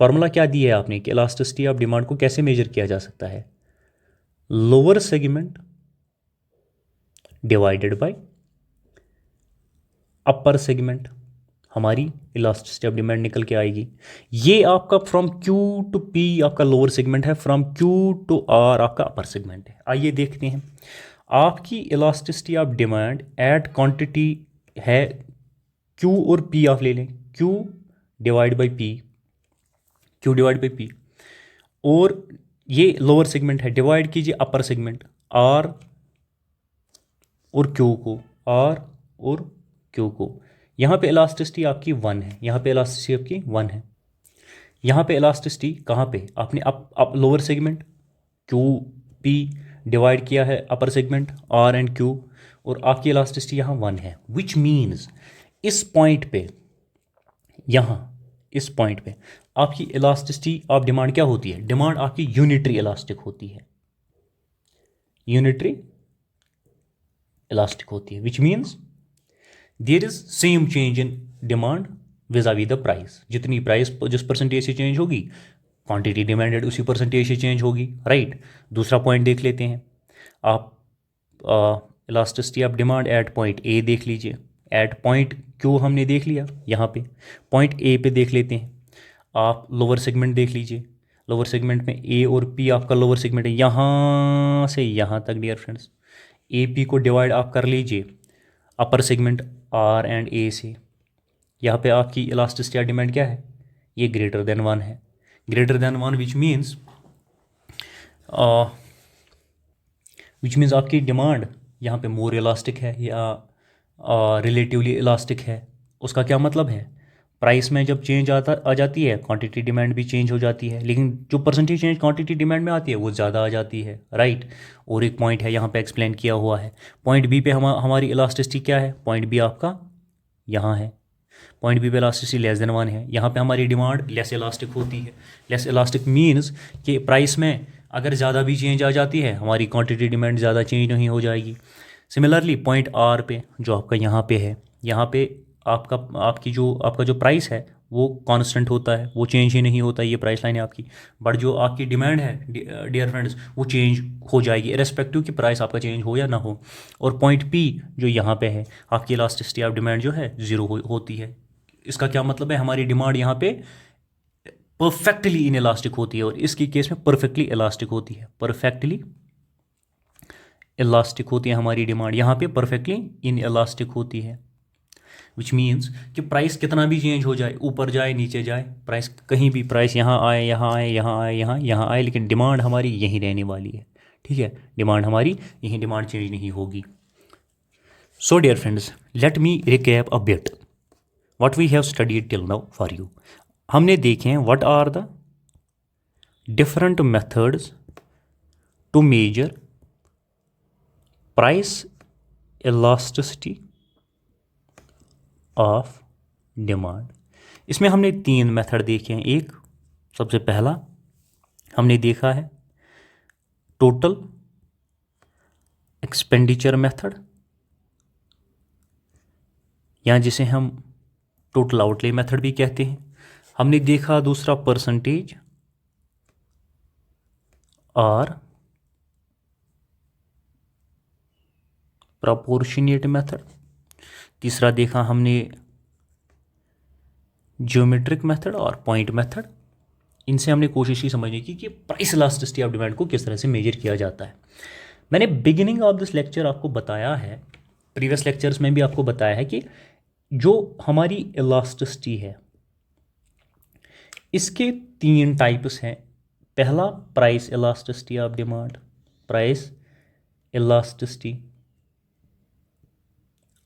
फार्मूला क्या दी है आपने कि इलास्टिसिटी ऑफ डिमांड को कैसे मेजर किया जा सकता है, lower segment divided by upper segment, हमारी इलास्टिसिटी ऑफ डिमांड निकल के आएगी। ये आपका फ्रॉम क्यू टू पी आपका लोअर सेगमेंट है, फ्रॉम क्यू टू आर आपका अपर सेगमेंट है। आइए देखते हैं आपकी elasticity of demand eight quantity है क्यू और पी, आप ले लें Q divide by P, Q divide by P, और ये लोअर सेगमेंट है, डिवाइड कीजिए अपर सेगमेंट आर और क्यू को, आर और क्यू को। यहाँ पे इलास्टिसिटी आपकी 1 है, यहाँ पे इलास्टिसिटी आपकी 1 है, यहाँ पे इलास्टिसिटी कहाँ पे आपने up lower segment Q P divide किया है upper segment R and Q, और आपकी इलास्टिसिटी यहाँ 1 है। विच मीन्स इस पॉइंट पे, यहाँ इस पॉइंट पे आपकी इलास्टिसिटी ऑफ डिमांड क्या होती है, डिमांड आपकी यूनिटरी इलास्टिक होती है, यूनिटरी इलास्टिक होती है। Which means there is same change in demand vis-a-vis the price, जितनी प्राइस जिस परसेंटेज से चेंज होगी क्वांटिटी डिमांडेड उसी परसेंटेज से चेंज होगी, राइट। दूसरा पॉइंट देख लेते हैं, आप elasticity of demand at point A देख लीजिए, एट पॉइंट क्यू हमने देख लिया, यहाँ पे पॉइंट ए पे देख लेते हैं। आप लोअर सेगमेंट देख लीजिए, लोअर सेगमेंट में ए और पी आपका लोअर सेगमेंट है, यहाँ से यहाँ तक डियर फ्रेंड्स। ए पी को डिवाइड आप कर लीजिए अपर सेगमेंट आर एंड ए से, यहाँ पे आपकी इलास्टिसिटी ऑफ डिमांड क्या है, ये ग्रेटर देन 1 है, ग्रेटर देन 1 विच मीन्स आपकी डिमांड यहाँ पे मोर इलास्टिक है या रिलेटिवली इलास्टिक है। उसका क्या मतलब है, प्राइस में जब चेंज आ जाती है क्वांटिटी डिमांड भी चेंज हो जाती है, लेकिन जो परसेंटेज चेंज क्वांटिटी डिमांड में आती है वो ज़्यादा आ जाती है, राइट। और एक पॉइंट है यहाँ पे एक्सप्लेन किया हुआ है, पॉइंट बी पे हमारी इलास्टिसिटी क्या है, पॉइंट बी आपका यहाँ है, पॉइंट बी पे इलास्टिसिटी लेस देन 1 है, यहाँ पे हमारी डिमांड लेस इलास्टिक होती है। लेस इलास्टिक मीन्स कि प्राइस में अगर ज़्यादा भी चेंज आ जाती है हमारी क्वांटिटी डिमांड ज़्यादा चेंज नहीं हो जाएगी। सिमिलरली पॉइंट आर पे जो आपका यहाँ पे है, यहाँ पे आपका जो प्राइस है वो कांस्टेंट होता है, वो चेंज ही नहीं होता, ये प्राइस लाइन है आपकी। बट जो आपकी डिमांड है डियर फ्रेंड्स वो चेंज हो जाएगी इरेस्पेक्टिव कि प्राइस आपका चेंज हो या ना हो। और पॉइंट पी जो यहाँ पे है आपकी इलास्टिसिटी ऑफ डिमांड जो है 0 होती है। इसका क्या मतलब है, हमारी डिमांड यहाँ पे परफेक्टली इन इलास्टिक होती है, और इसकी केस में परफेक्टली इलास्टिक होती है, परफेक्टली इलास्टिक होती है हमारी डिमांड, यहाँ पे परफेक्टली इन इलास्टिक होती है। विच मीन्स कि प्राइस कितना भी चेंज हो जाए, ऊपर जाए नीचे जाए, प्राइस कहीं भी, प्राइस यहाँ आए यहाँ आए यहाँ आए यहाँ आए, लेकिन डिमांड हमारी यहीं रहने वाली है, ठीक है, डिमांड हमारी यहीं, डिमांड चेंज नहीं होगी। So dear friends, let me recap a bit what we have studied till now for you. हमने देखे हैं what are the different methods to measure price elasticity of demand. इसमें हमने 3 मेथड देखे हैं। एक सबसे पहला हमने देखा है टोटल एक्सपेंडिचर मेथड, या जिसे हम टोटल आउटले मेथड भी कहते हैं। हमने देखा दूसरा परसेंटेज और प्रोपोर्शनेट मेथड। तीसरा देखा हमने ज्योमेट्रिक मेथड और पॉइंट मेथड। इनसे हमने कोशिश की समझने की कि प्राइस इलास्टिसिटी ऑफ डिमांड को किस तरह से मेजर किया जाता है। मैंने बिगिनिंग ऑफ दिस लेक्चर आपको बताया है, प्रीवियस लेक्चर्स में भी आपको बताया है कि जो हमारी इलास्टिसिटी है इसके 3 टाइप्स हैं। पहला price elasticity of demand, price elasticity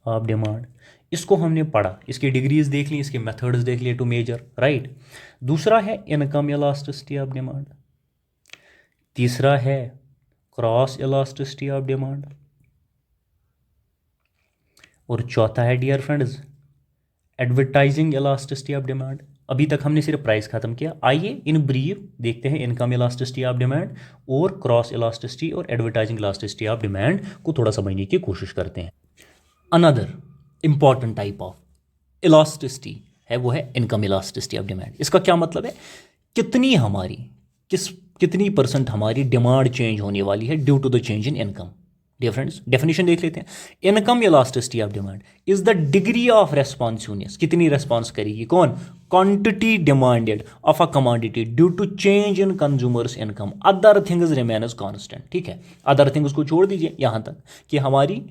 of demand, इसको हमने पढ़ा, इसकी डिग्रीज देख ली, इसके मेथड्स देख लिए टू मेजर, राइट। दूसरा है इनकम इलास्टिसिटी ऑफ डिमांड, तीसरा है क्रॉस इलास्टिसिटी ऑफ डिमांड, और चौथा है dear friends advertising elasticity of demand. अभी तक हमने सिर्फ प्राइस खत्म किया, आइए इन ब्रीफ देखते हैं इनकम इलास्टिसिटी ऑफ डिमांड और क्रॉस इलास्टिसिटी और एडवर्टाइजिंग इलास्टिसिटी ऑफ डिमांड को थोड़ा समझने की कोशिश करते हैं। Another important type of elasticity है वो है इनकम इलास्टिसिटी ऑफ डिमांड। इसका क्या मतलब है, कितनी हमारी कितनी परसेंट हमारी डिमांड चेंज होने वाली है due to the change in income. Dear friends definition देख लेते हैं। Income elasticity of demand is the degree of responsiveness, कितनी रेस्पॉन्स करेगी कौन, quantity demanded of a commodity due to change in consumers income, other things remain as constant. ठीक है, other things को छोड़ दीजिए यहाँ तक कि हमारी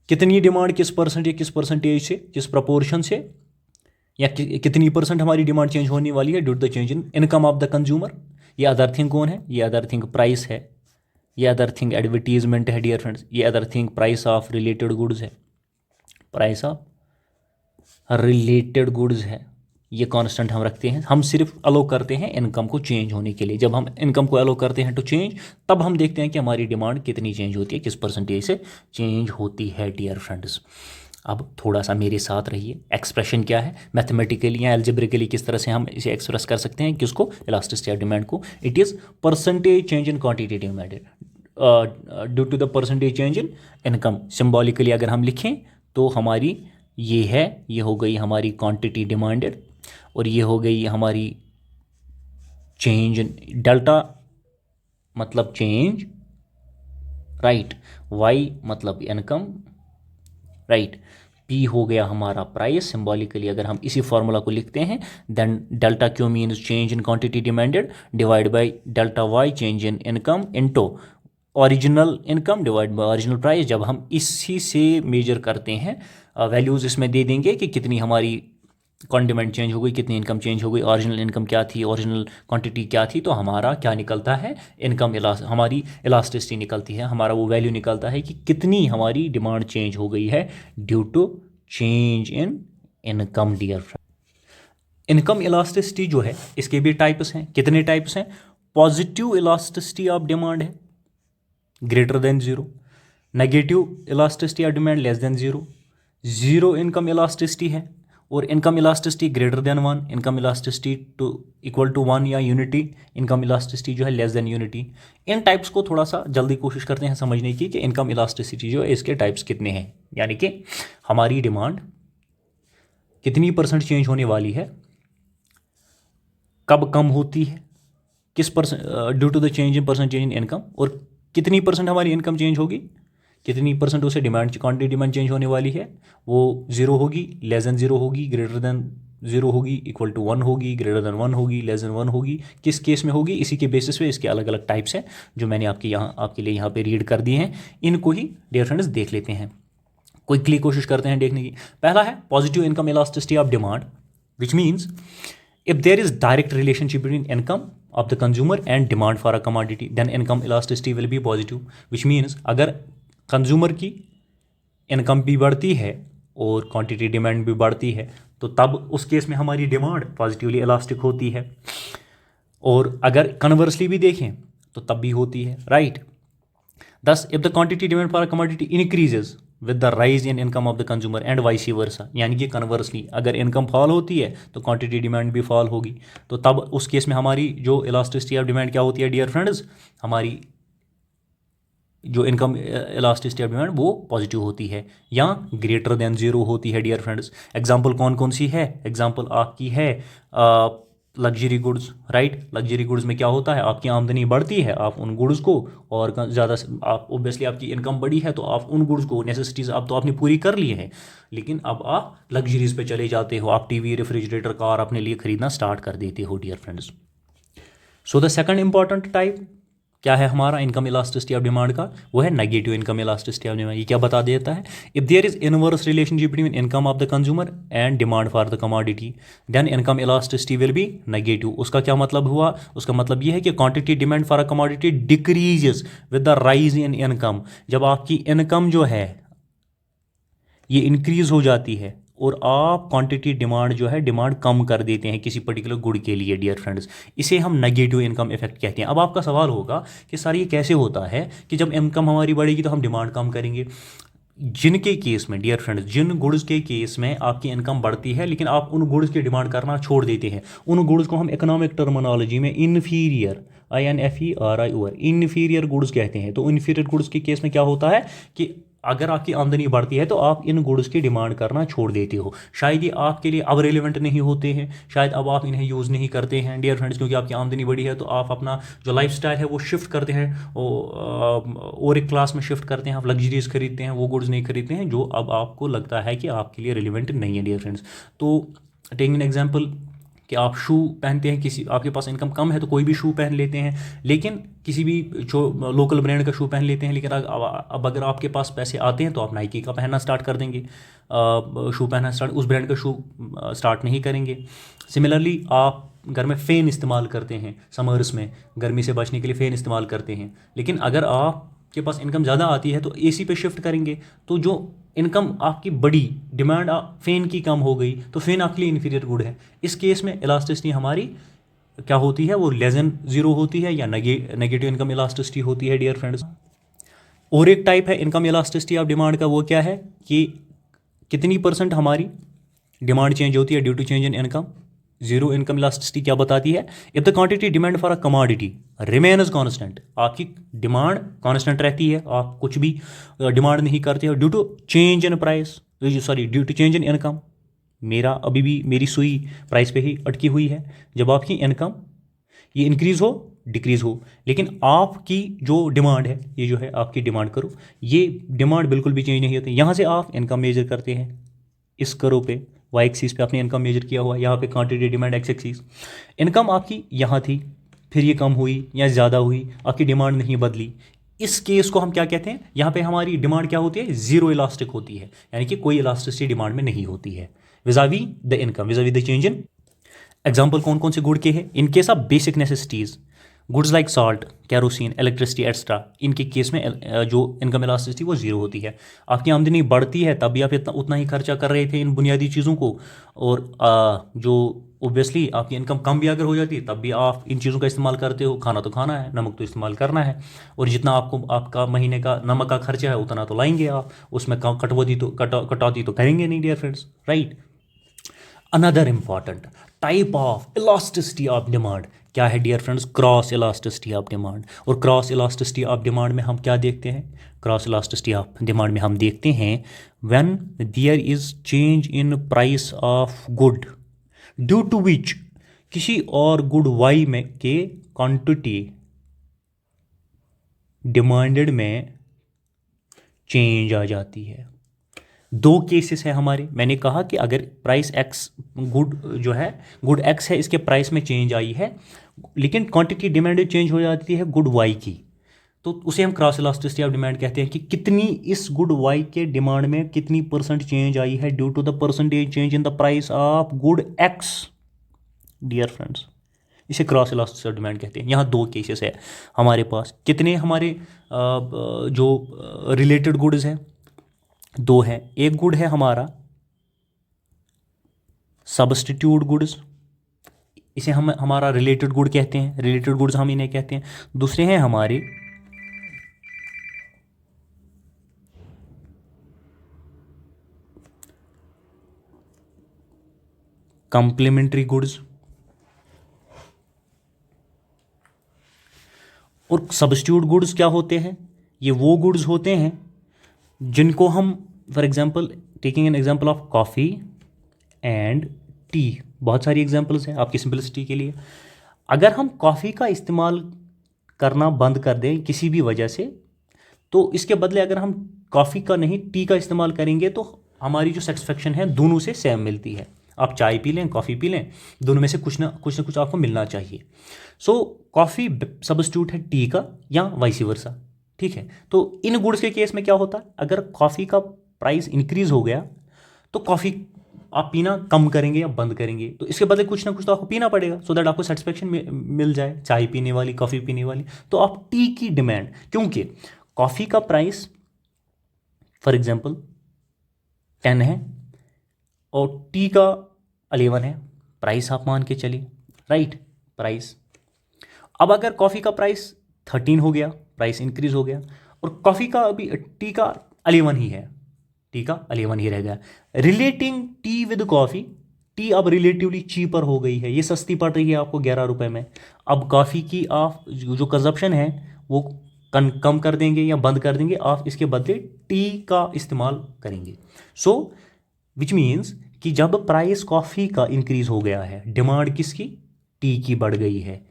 कितनी डिमांड किस परसेंटेज से, किस प्रपोर्शन से, या कितनी परसेंट हमारी डिमांड चेंज होने वाली है due to the change in income of the consumer. ये अदर थिंग कौन है, ये अदर थिंग प्राइस है, ये अदर थिंग एडवर्टीजमेंट है डियर फ्रेंड्स, ये other thing price of related goods है, प्राइस ऑफ रिलेटेड गुड्स है। ये कांस्टेंट हम रखते हैं, हम सिर्फ अलो करते हैं इनकम को चेंज होने के लिए। जब हम इनकम को अलो करते हैं टू चेंज, तब हम देखते हैं कि हमारी डिमांड कितनी चेंज होती है, किस परसेंटेज से चेंज होती है डियर फ्रेंड्स। अब थोड़ा सा मेरे साथ रहिए, एक्सप्रेशन क्या है मैथमेटिकली या एल्जेब्रिकली, किस तरह से हम इसे एक्सप्रेस कर सकते हैं किसको, इलास्टिसिटी ऑफ डिमांड को। It is percentage change in quantity demanded due to the percentage change in income. Symbolically अगर हम लिखें तो हमारी ये है, ये हो गई हमारी क्वांटिटी डिमांडेड, और ये हो गई हमारी चेंज इन डेल्टा मतलब चेंज, राइट, वाई मतलब इनकम, राइट, पी हो गया हमारा प्राइस। सिंबॉलिकली अगर हम इसी फॉर्मूला को लिखते हैं, then delta Q means change in quantity demanded divide by delta Y change in income into original income divide by original price. जब हम इसी से मेजर करते हैं, वैल्यूज़ इसमें दे देंगे कि कितनी हमारी कौन डिमांड चेंज हो गई, कितनी इनकम चेंज हो गई, ओरिजिनल इनकम क्या थी, ओरिजिनल क्वांटिटी क्या थी, तो हमारा क्या निकलता है, इनकम हमारी इलास्टिसिटी निकलती है, हमारा वो वैल्यू निकलता है कि कितनी हमारी डिमांड चेंज हो गई है due to change in income dear friend. Income elasticity जो है इसके भी टाइप्स हैं, कितने टाइप्स हैं, पॉजिटिव इलास्टिसिटी ऑफ डिमांड है greater than zero, negative elasticity of demand less than zero, zero income elasticity है, और income elasticity greater than one, income elasticity to equal to one या यूनिटी, इनकम इलास्टिसिटी जो है less than unity. इन types को थोड़ा सा जल्दी कोशिश करते हैं समझने की कि इनकम इलास्टिसिटी जो है इसके टाइप्स कितने हैं, यानी कि हमारी डिमांड कितनी परसेंट चेंज होने वाली है, कब कम होती है, किस percent due to the change in percentage in income, और कितनी परसेंट हमारी इनकम चेंज होगी, कितनी परसेंट उसे डिमांड क्वांटिटी डिमांड चेंज होने वाली है, वो जीरो होगी, लेस देन जीरो होगी, ग्रेटर देन जीरो होगी, इक्वल टू वन होगी, ग्रेटर देन वन होगी, लेस देन वन होगी, किस केस में होगी। इसी के बेसिस पे इसके अलग अलग टाइप्स हैं जो मैंने आपके लिए यहाँ पे रीड कर दिए हैं। इनको ही डियर फ्रेंड्स देख लेते हैं, क्विकली कोशिश करते हैं देखने की। पहला है positive income elasticity of demand, which means if there is direct relationship between income of the consumer and demand for a commodity, then income elasticity will be positive, which means अगर consumer की income भी बढ़ती है और quantity demand भी बढ़ती है तो तब उस केस में हमारी डिमांड पॉजिटिवली इलास्टिक होती है, और अगर कन्वर्सली भी देखें तो तब भी होती है, राइट। दस if the quantity demand for a commodity increases with the rise in income of the consumer and vice versa, यानी कि कन्वर्सली अगर इनकम फॉल होती है तो क्वांटिटी डिमांड भी फॉल होगी, तो तब उस केस में हमारी जो इलास्टिसिटी ऑफ डिमांड क्या होती है डियर फ्रेंड्स, हमारी जो इनकम इलास्टिसिटी ऑफ डिमांड वो पॉजिटिव होती है या ग्रेटर देन जीरो होती है डियर फ्रेंड्स। एग्जांपल कौन कौन सी है, एग्जांपल आपकी है luxury goods, right. Luxury goods में क्या होता है, आपकी आमदनी बढ़ती है, आप उन गुड्स को और ज़्यादा, आप ओब्वियसली आपकी इनकम बढ़ी है तो आप उन गुड्स को नेसेसिटीज़ आप तो आपने पूरी कर ली है, लेकिन अब आप लग्जरीज पे चले जाते हो, आप टीवी रेफ्रिजरेटर कार अपने लिए खरीदना स्टार्ट कर देते हो dear friends. So the second important type क्या है हमारा इनकम इलास्टिसिटी ऑफ डिमांड का, वो है negative income elasticity of demand. ये क्या बता देता है, if there is inverse relationship between income of the consumer and demand for the commodity then income elasticity will be negative. उसका क्या मतलब हुआ, उसका मतलब ये है कि quantity demand for a commodity decreases with the rise in income. जब आपकी इनकम जो है ये इंक्रीज हो जाती है और आप क्वांटिटी डिमांड जो है डिमांड कम कर देते हैं किसी पर्टिकुलर गुड के लिए डियर फ्रेंड्स, इसे हम नेगेटिव इनकम इफेक्ट कहते हैं। अब आपका सवाल होगा कि सर ये कैसे होता है कि जब इनकम हमारी बढ़ेगी तो हम डिमांड कम करेंगे। जिनके केस में डियर फ्रेंड्स, जिन गुड्स के केस में आपकी इनकम बढ़ती है लेकिन आप उन गुड्स की डिमांड करना छोड़ देते हैं, उन गुड्स को हम इकोनॉमिक टर्मिनोलॉजी में इन्फीरियर INFERIOR इन्फीरियर गुड्स कहते हैं। तो इन्फीरियर गुड्स के केस में क्या होता है कि अगर आपकी आमदनी बढ़ती है तो आप इन गुड्स की डिमांड करना छोड़ देते हो। शायद ये आपके लिए अब रेलिवेंट नहीं होते हैं, शायद अब आप इन्हें यूज़ नहीं करते हैं डियर फ्रेंड्स, क्योंकि आपकी आमदनी बढ़ी है तो आप अपना जो लाइफस्टाइल है वो शिफ्ट करते हैं और एक क्लास में शिफ्ट करते हैं, आप लग्जरीज खरीदते हैं, वो गुड्स नहीं खरीदते हैं जो अब आपको लगता है कि आपके लिए रिलेवेंट नहीं है डियर फ्रेंड्स। तो टेकिंग एन एग्जाम्पल कि आप शू पहनते हैं, किसी आपके पास इनकम कम है तो कोई भी शू पहन लेते हैं, लेकिन किसी भी जो लोकल ब्रांड का शू पहन लेते हैं, लेकिन अब अगर आपके पास पैसे आते हैं तो आप नाइकी का पहनना स्टार्ट कर देंगे, शू पहनना स्टार्ट, उस ब्रांड का शू स्टार्ट नहीं करेंगे। सिमिलरली आप घर में फ़ैन इस्तेमाल करते हैं, समर्स में गर्मी से बचने के लिए फ़ैन इस्तेमाल करते हैं, लेकिन अगर आपके पास इनकम ज़्यादा आती है तो एसी पे शिफ्ट करेंगे। तो जो इनकम आपकी बड़ी, डिमांड फ़ैन की कम हो गई तो फ़ैन आपके लिए इन्फीरियर गुड है। इस केस में इलास्टिसिटी हमारी क्या होती है, वो लेस देन जीरो होती है या नेगेटिव इनकम इलास्टिसिटी होती है डियर फ्रेंड्स। और एक टाइप है इनकम इलास्टिसिटी ऑफ डिमांड का, वो क्या है कि कितनी % हमारी डिमांड चेंज होती है due to change in income. Zero income elasticity क्या बताती है, if the quantity demand for a commodity remains constant, आपकी डिमांड कांस्टेंट रहती है, आप कुछ भी डिमांड नहीं करते हो due to change in price, due to change in income. मेरा अभी भी मेरी सुई प्राइस पे ही अटकी हुई है। जब आपकी इनकम ये इंक्रीज हो डिक्रीज हो, लेकिन आपकी जो डिमांड है, ये जो है आपकी डिमांड करो, ये डिमांड बिल्कुल भी चेंज नहीं होती। यहाँ से आप इनकम मेजर करते हैं, इस करो पे y एक्सिस पे आपने इनकम मेजर किया हुआ, यहाँ पे quantity demand x axis. Income आपकी यहाँ थी, फिर ये कम हुई या ज़्यादा हुई, आपकी डिमांड नहीं बदली। इस केस को हम क्या कहते हैं, यहाँ पे हमारी डिमांड क्या होती है, जीरो इलास्टिक होती है, यानी कि कोई इलास्टिसिटी डिमांड में नहीं होती है vis-a-vis the income, vis-a-vis the change in. Example कौन कौन से गुड के हैं, in case of basic necessities, goods like salt, kerosene, electricity extra, इनके केस में जो इनकम इलास्टिसिटी वो जीरो होती है। आपकी आमदनी बढ़ती है तब भी आप इतना उतना ही खर्चा कर रहे थे इन बुनियादी चीज़ों को, और जो ओब्वियसली आपकी इनकम कम भी अगर हो जाती है तब भी आप इन चीज़ों का इस्तेमाल करते हो। खाना तो खाना है, नमक तो इस्तेमाल करना है, और जितना आपको आपका महीने का नमक का खर्चा है उतना तो लाएंगे आप, उसमें कटौती तो करेंगे नहीं dear friends, right. Another important type of elasticity of demand क्या है dear friends, cross elasticity of demand. और क्रॉस इलास्टिसिटी ऑफ डिमांड में हम क्या देखते हैं, क्रॉस इलास्टिसिटी ऑफ डिमांड में हम देखते हैं when there is change in price of good due to which किसी और गुड वाई में के क्वांटिटी डिमांडेड में चेंज आ जाती है। दो केसेस है हमारे, मैंने कहा कि अगर प्राइस एक्स गुड जो है, गुड एक्स है, इसके प्राइस में चेंज आई है, लेकिन क्वांटिटी डिमांड चेंज हो जाती है गुड वाई की, तो उसे हम क्रॉस इलास्टिसिटी ऑफ डिमांड कहते हैं कि कितनी इस गुड वाई के डिमांड में कितनी % चेंज आई है due to the percentage change in the price of good X dear friends, इसे क्रॉस इलास्टिसिटी ऑफ डिमांड कहते हैं। यहाँ दो केसेस है हमारे पास, कितने हमारे जो रिलेटेड गुड्स हैं, दो हैं। एक गुड है हमारा सब्स्टिट्यूट गुड्स, इसे हम हमारा रिलेटेड गुड कहते हैं, रिलेटेड गुड्स हम इन्हें कहते हैं। दूसरे हैं हमारे कॉम्प्लीमेंट्री गुड्स। और सब्स्टिट्यूट गुड्स क्या होते हैं, ये वो गुड्स होते हैं जिनको हम for example taking an example of coffee and T, बहुत सारी एग्जांपल्स हैं आपकी सिंपलिसिटी के लिए। अगर हम कॉफ़ी का इस्तेमाल करना बंद कर दें किसी भी वजह से, तो इसके बदले अगर हम कॉफ़ी का नहीं टी का इस्तेमाल करेंगे तो हमारी जो सेटिस्फेक्शन है दोनों से सेम मिलती है। आप चाय पी लें, कॉफ़ी पी लें, दोनों में से कुछ ना कुछ आपको मिलना चाहिए। सो कॉफ़ी सब्स्टिट्यूट है टी का या वाइस वर्सा, ठीक है। तो इन गुड्स के केस में क्या होता है, अगर कॉफ़ी का प्राइस इंक्रीज हो गया तो कॉफ़ी आप पीना कम करेंगे या बंद करेंगे, तो इसके बदले कुछ ना कुछ तो आपको पीना पड़ेगा, सो दैट आपको सेटिस्फेक्शन मिल जाए, चाय पीने वाली, कॉफ़ी पीने वाली। तो आप टी की डिमांड, क्योंकि कॉफ़ी का प्राइस फॉर एग्जांपल 10 है और टी का 11 है, प्राइस आप मान के चलिए, राइट, प्राइस। अब अगर कॉफ़ी का प्राइस 13 हो गया, प्राइस इंक्रीज हो गया, और कॉफ़ी का अभी टी का 11 ही है, टी का 11 ही रह गया, relating T with coffee, T अब रिलेटिवली चीपर हो गई है, ये सस्ती पड़ रही है आपको 11 रुपये में। अब कॉफ़ी की आप जो कंजप्शन है वो कम कर देंगे या बंद कर देंगे, आप इसके बदले टी का इस्तेमाल करेंगे। सो विच मीन्स कि जब प्राइस कॉफ़ी का इंक्रीज हो गया है, डिमांड किसकी, टी की बढ़ गई है,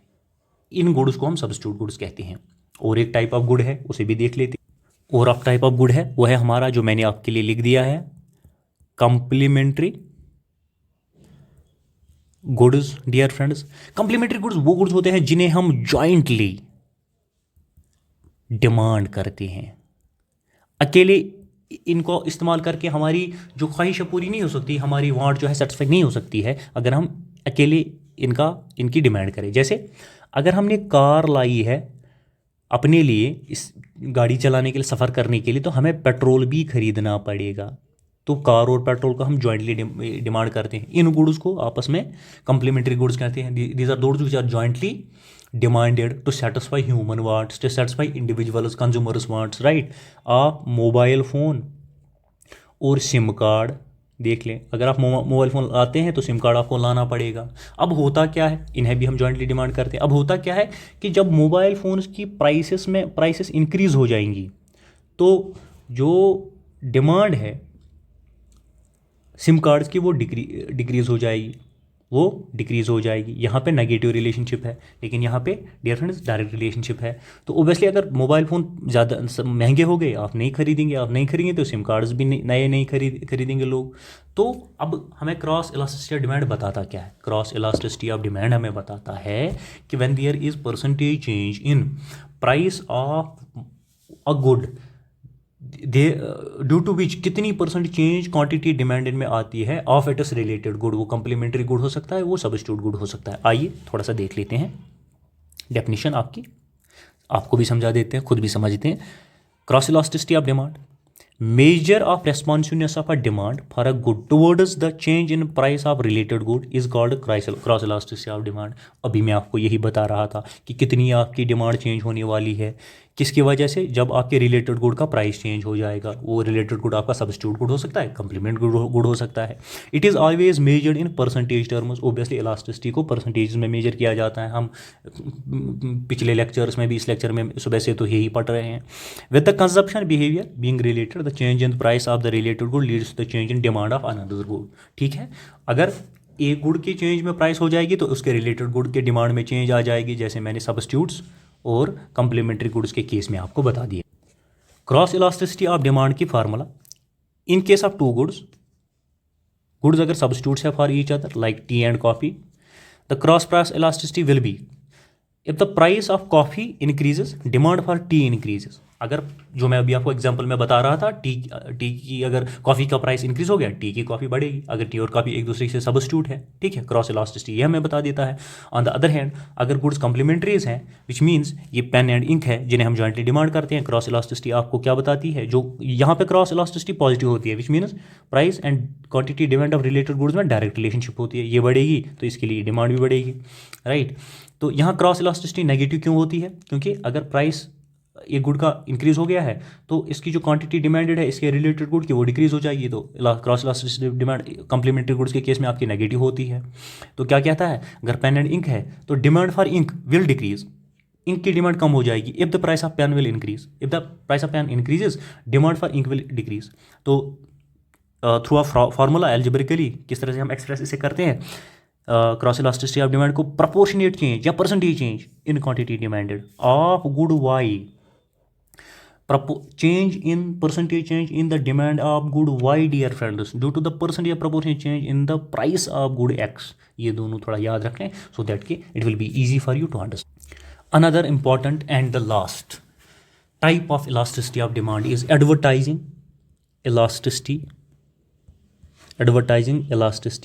इन गुड्स को हम सब्स्टिट्यूट गुड्स कहते हैं। और एक टाइप ऑफ गुड है, उसे भी देख लेते हैं। और आप टाइप ऑफ गुड है वो है हमारा, जो मैंने आपके लिए लिख दिया है, complementary goods. Dear friends, complementary goods वो गुड्स होते हैं जिन्हें हम जॉइंटली डिमांड करते हैं। अकेले इनको इस्तेमाल करके हमारी जो ख्वाहिश पूरी नहीं हो सकती, हमारी वांट जो है सेटिस्फाई नहीं हो सकती है अगर हम अकेले इनकी डिमांड करें। जैसे अगर हमने कार लाई है अपने लिए, इस गाड़ी चलाने के लिए, सफ़र करने के लिए, तो हमें पेट्रोल भी खरीदना पड़ेगा, तो कार और पेट्रोल को हम जॉइंटली डिमांड करते हैं। इन गुड्स को आपस में कंप्लीमेंट्री गुड्स कहते हैं। These are those which are jointly demanded to satisfy human wants, to satisfy individuals consumers wants, right. आप मोबाइल फ़ोन और सिम कार्ड देख लें, अगर आप मोबाइल फ़ोन लाते हैं तो सिम कार्ड आपको लाना पड़ेगा। अब होता क्या है, इन्हें भी हम जॉइंटली डिमांड करते हैं। अब होता क्या है कि जब मोबाइल फ़ोन्स की प्राइसेस इंक्रीज़ हो जाएंगी तो जो डिमांड है सिम कार्ड्स की वो डिक्रीज़ हो जाएगी, यहाँ पे नेगेटिव रिलेशनशिप है, लेकिन यहाँ पे डियर फ्रेंड्स डायरेक्ट रिलेशनशिप है। तो ओबियसली अगर मोबाइल फ़ोन ज़्यादा महंगे हो गए, आप नहीं खरीदेंगे तो सिम कार्ड्स भी नए नहीं खरीदेंगे लोग। तो अब हमें क्रॉस इलास्टिसिटी ऑफ डिमांड बताता क्या है, क्रॉस इलास्टिसिटी ऑफ डिमांड हमें बताता है कि when there is percentage change in price of a good, due to which कितनी परसेंट चेंज क्वांटिटी डिमांड में आती है of it is related good, वो कंप्लीमेंट्री गुड हो सकता है, वो सब्स्टिट्यूट गुड हो सकता है। आइए थोड़ा सा देख लेते हैं डेफिनेशन आपको भी समझा देते हैं, खुद भी समझते हैं। Cross elasticity of demand, measure of responsiveness of a demand for a good towards the change in price of related good is called cross elasticity of demand. अभी मैं आपको यही बता रहा था कि कितनी आपकी डिमांड चेंज होने वाली है, किसकी वजह से, जब आपके रिलेटेड गुड का प्राइस चेंज हो जाएगा। वो रिलेटेड गुड आपका सब्स्टिट्यूट गुड हो सकता है, कंप्लीमेंट गुड हो सकता है। It is always measured in percentage terms, obviously elasticity को परसेंटेज में मेजर किया जाता है। हम पिछले लेक्चर्स में भी, इस लेक्चर में सुबह से तो यही पढ़ रहे हैं। With the consumption behaviour being related, the change in price of the related good leads to the change in demand of another good. ठीक है, अगर एक गुड की चेंज में प्राइस हो जाएगी तो उसके रिलेटेड गुड के डिमांड में चेंज आ जाएगी, जैसे मैंने सब्स्टिट्यूट्स और कंप्लीमेंट्री गुड्स के केस में आपको बता दिया। क्रॉस इलास्टिसिटी ऑफ डिमांड की formula, in case of two goods अगर सब्स्टिट्यूट्स है for each other like tea and coffee, the cross price elasticity will be if the price of coffee increases demand for tea increases. अगर जो मैं अभी आपको example में बता रहा था, टी की अगर कॉफ़ी का प्राइस इंक्रीज हो गया, टी की कॉफ़ी बढ़ेगी, अगर टी और कॉफ़ी एक दूसरे से सब्स्टिट्यूट है, ठीक है, क्रॉस इलास्टिसिटी ये हमें बता देता है। ऑन द अदर हैंड अगर गुड्स कॉम्प्लीमेंट्रीज हैं, विच मीन्स ये पेन एंड इंक है जिन्हें हम जॉइंटली डिमांड करते हैं, क्रॉस इलास्टिसिटी आपको क्या बताती है, जो यहाँ पे क्रॉस इलास्टिसिटी पॉजिटिव होती है, which means price and quantity demand of related goods में डायरेक्ट रिलेशनशिप होती है, ये बढ़ेगी तो इसके लिए डिमांड भी बढ़ेगी, राइट। तो यहाँ क्रॉस इलास्टिसिटी नेगेटिव क्यों होती है, क्योंकि अगर प्राइस एक गुड का इंक्रीज हो गया है तो इसकी जो क्वांटिटी डिमांडेड है इसके रिलेटेड गुड की वो डिक्रीज हो जाएगी, तो cross elasticity demand complementary goods के केस में आपकी नेगेटिव होती है। तो क्या कहता है, अगर पेन एंड इंक है तो demand for ink will decrease, ink की डिमांड कम हो जाएगी। If the price of pen will increase, if the price of pen increases demand for ink will decrease. तो थ्रू अ फार्मूला एल्जेब्रिकली किस तरह से हम एक्सप्रेस इसे करते हैं, क्रॉस इलास्टिसिटी ऑफ डिमांड को प्रोपोर्शनेट चेंज या percentage change in quantity demanded of good Y change in percentage change in the demand of good y, dear friends, due to the percentage of proportionate change in the price of good x. ये दोनों थोड़ा याद रख लें so that कि it will be easy for you to understand. Another important and the last type of elasticity of demand is advertising elasticity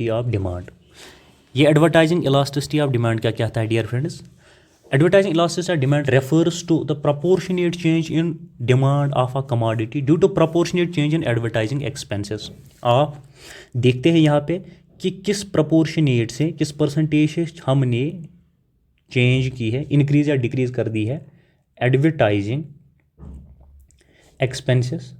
of demand. ये advertising elasticity of demand क्या कहता है dear friends? Advertising elasticity of demand refers to the proportionate change in demand of a commodity due to proportionate change in advertising expenses. आप देखते हैं यहाँ पे कि किस proportionate से किस परसेंटेज से हमने चेंज की है, इंक्रीज या डिक्रीज कर दी है advertising expenses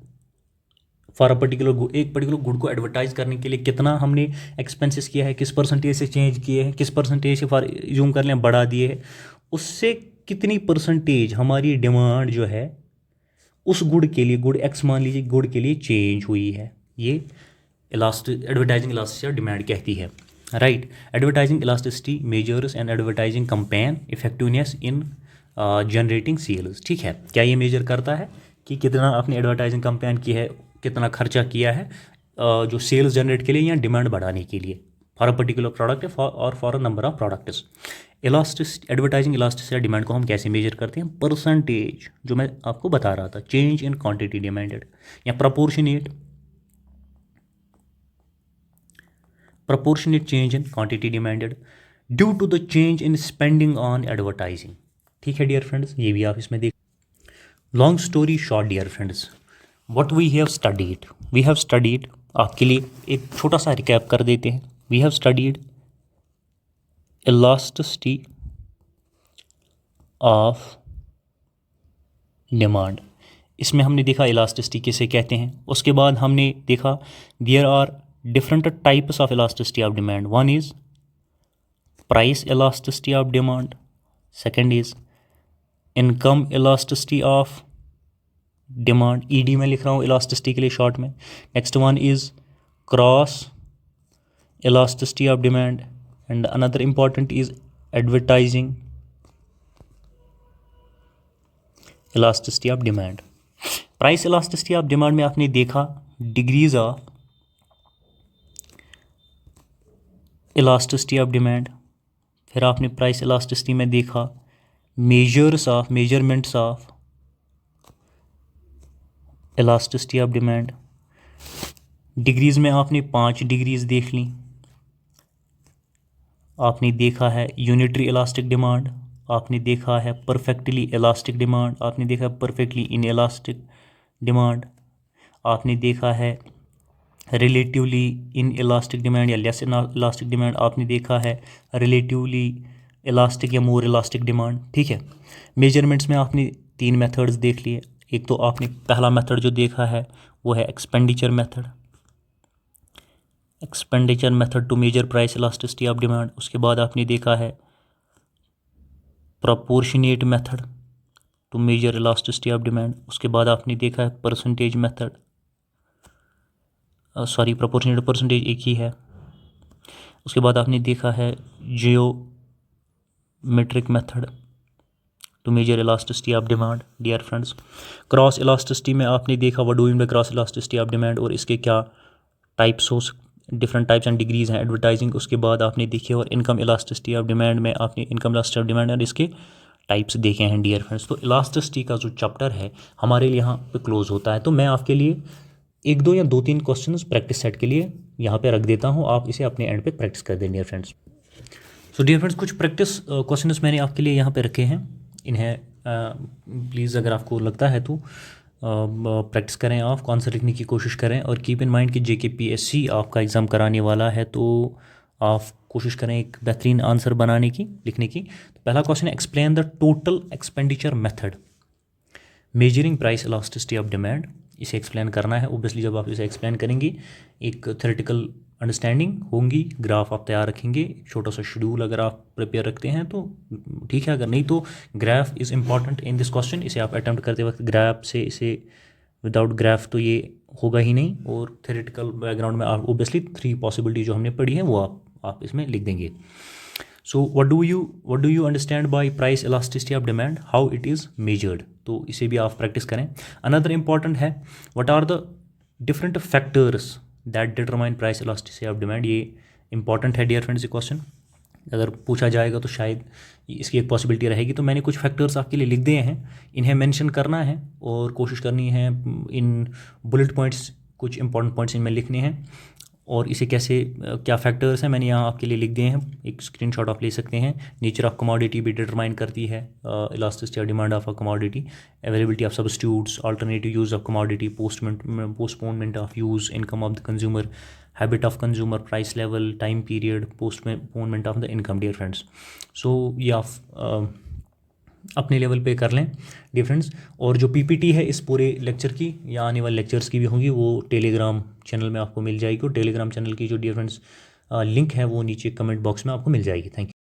for a particular good. एक पर्टिकुलर गुड को एडवर्टाइज करने के लिए कितना हमने एक्सपेंसेस किया है, किस परसेंटेज से चेंज किए हैं, किस परसेंटेज से फॉर यूम कर लें बढ़ा दिए है, उससे कितनी परसेंटेज हमारी डिमांड जो है उस गुड के लिए, गुड एक्स मान लीजिए, गुड के लिए चेंज हुई है. ये एडवर्टाइजिंग इलास्टिसिटी ऑफ डिमांड कहती है. Right. Advertising elasticity measures and advertising campaign effectiveness in generating sales. ठीक है, क्या ये मेजर करता है कि कितना आपने एडवर्टाइजिंग कंपेन की है, कितना खर्चा किया है जो सेल्स जनरेट के लिए या डिमांड बढ़ाने के लिए फॉर अ पर्टिकुलर प्रोडक्ट और for a number of products. Advertising elasticity demand को हम कैसे मेजर करते हैं? परसेंटेज, जो मैं आपको बता रहा था, चेंज इन क्वांटिटी डिमांडेड या proportionate change in quantity demanded due to the change in spending on advertising. ठीक है डियर फ्रेंड्स, ये भी आप इसमें देख. Long story short dear friends, what we have studied आपके लिए एक छोटा सा रिकैप कर देते हैं. We have studied elasticity of demand. इसमें हमने देखा इलास्टिसिटी किसे कहते हैं. उसके बाद हमने देखा there are different types of elasticity of demand. One is price elasticity of demand, second is income elasticity of demand, ED में लिख रहा हूँ इलास्टिसिटी के लिए शॉर्ट में. Next one is cross elasticity of demand and another important is advertising elasticity of demand. Price elasticity of demand में आपने देखा degrees of elasticity of demand. फिर आपने प्राइस इलास्टिसिटी में देखा measurements of elasticity of demand. Degrees में आपने 5 degrees देख ली. आपने देखा है यूनिटरी इलास्टिक डिमांड, आपने देखा है परफेक्टली इलास्टिक डिमांड, आपने देखा है परफेक्टली इन इलास्टिक डिमांड, आपने देखा है रिलेटिवली इन इलास्टिक डिमांड या लेस इलास्टिक डिमांड, आपने देखा है रिलेटिवली इलास्टिक या मोर इलास्टिक डिमांड. ठीक है. मेजरमेंट्स में आपने 3 मेथड्स देख लिए. एक तो आपने पहला मेथड जो देखा है वो है expenditure method to measure price elasticity of demand. उसके बाद आपने देखा है proportionate method to measure elasticity of demand. उसके बाद आपने देखा है percentage method, sorry proportionate percentage एक ही है. उसके बाद आपने देखा है geometric method to measure elasticity of demand. Dear friends, cross elasticity में आपने देखा what do mean by cross elasticity of demand और इसके क्या टाइप्स हो, डिफरेंट टाइप्स एंड डिग्रीज हैं एडवर्टाइजिंग. उसके बाद आपने देखे और इनकम इलास्टिसिटी ऑफ डिमांड में आपने इनकम इलास्टिसिटी ऑफ डिमांड और इसके टाइप्स देखे हैं डियर फ्रेंड्स. तो इलास्टिसिटी का जो चैप्टर है हमारे लिए यहाँ पे क्लोज होता है. तो मैं आपके लिए 1, 2 या 2-3 क्वेश्चंस प्रैक्टिस सेट के लिए यहाँ पे रख देता हूँ. आप इसे अपने एंड पे प्रैक्टिस कर दें dear friends. So dear friends, कुछ प्रैक्टिस क्वेश्चंस मैंने आपके लिए यहाँ पे रखे हैं. इन्हें प्लीज़ अगर आपको लगता है तो प्रैक्टिस करें, आप आंसर लिखने की कोशिश करें. और कीप इन माइंड कि JKPSC आपका एग्ज़ाम कराने वाला है, तो आप कोशिश करें एक बेहतरीन आंसर बनाने की, लिखने की. तो पहला क्वेश्चन है explain the total expenditure method measuring price elasticity of demand. इसे एक्सप्लेन करना है. ओबियसली जब आप इसे एक्सप्लेन करेंगे एक थ्योरेटिकल अंडरस्टैंडिंग होंगी, ग्राफ आप तैयार रखेंगे, छोटा सा शेड्यूल अगर आप प्रिपेयर रखते हैं तो ठीक है, अगर नहीं तो graph is important in this question. इसे आप अटैम्प्ट करते वक्त ग्राफ से, इसे विदाउट ग्राफ तो ये होगा ही नहीं. और थ्योरेटिकल बैकग्राउंड में आप ओबियसली 3 पॉसिबिलिटी जो हमने पढ़ी है वो आप इसमें लिख देंगे. So what do you understand by price elasticity of demand, how it is measured, तो इसे भी आप प्रैक्टिस करें। अनदर इम्पॉर्टेंट है, what are the different factors that determine price elasticity of demand. ये इंपॉर्टेंट है डियर फ्रेंड्स, ये question अगर पूछा जाएगा तो शायद इसकी एक पॉसिबिलिटी रहेगी। तो मैंने कुछ फैक्टर्स आपके लिए लिख दिए हैं, इन्हें मेंशन करना है और कोशिश करनी है इन बुलेट पॉइंट्स, कुछ इंपॉर्टेंट पॉइंट्स इनमें लिखने हैं और इसे कैसे क्या फैक्टर्स हैं मैंने यहाँ आपके लिए लिख दिए हैं, एक स्क्रीनशॉट आप ले सकते हैं। नेचर ऑफ कमोडिटी भी डिटरमाइन करती है elasticity of demand of a commodity, availability of substitutes, alternative use of commodity, postponement of use, income of the consumer, habit of consumer, price level, time period, postponement of the income dear friends. So ये आप अपने level पे कर लें dear friends. और जो PPT है इस पूरे लेक्चर की या आने वाले लेक्चर्स की भी होंगी वो टेलीग्राम चैनल में आपको मिल जाएगी, और टेलीग्राम चैनल की जो डियर फ्रेंड्स लिंक है वो नीचे कमेंट बॉक्स में आपको मिल जाएगी। Thank you.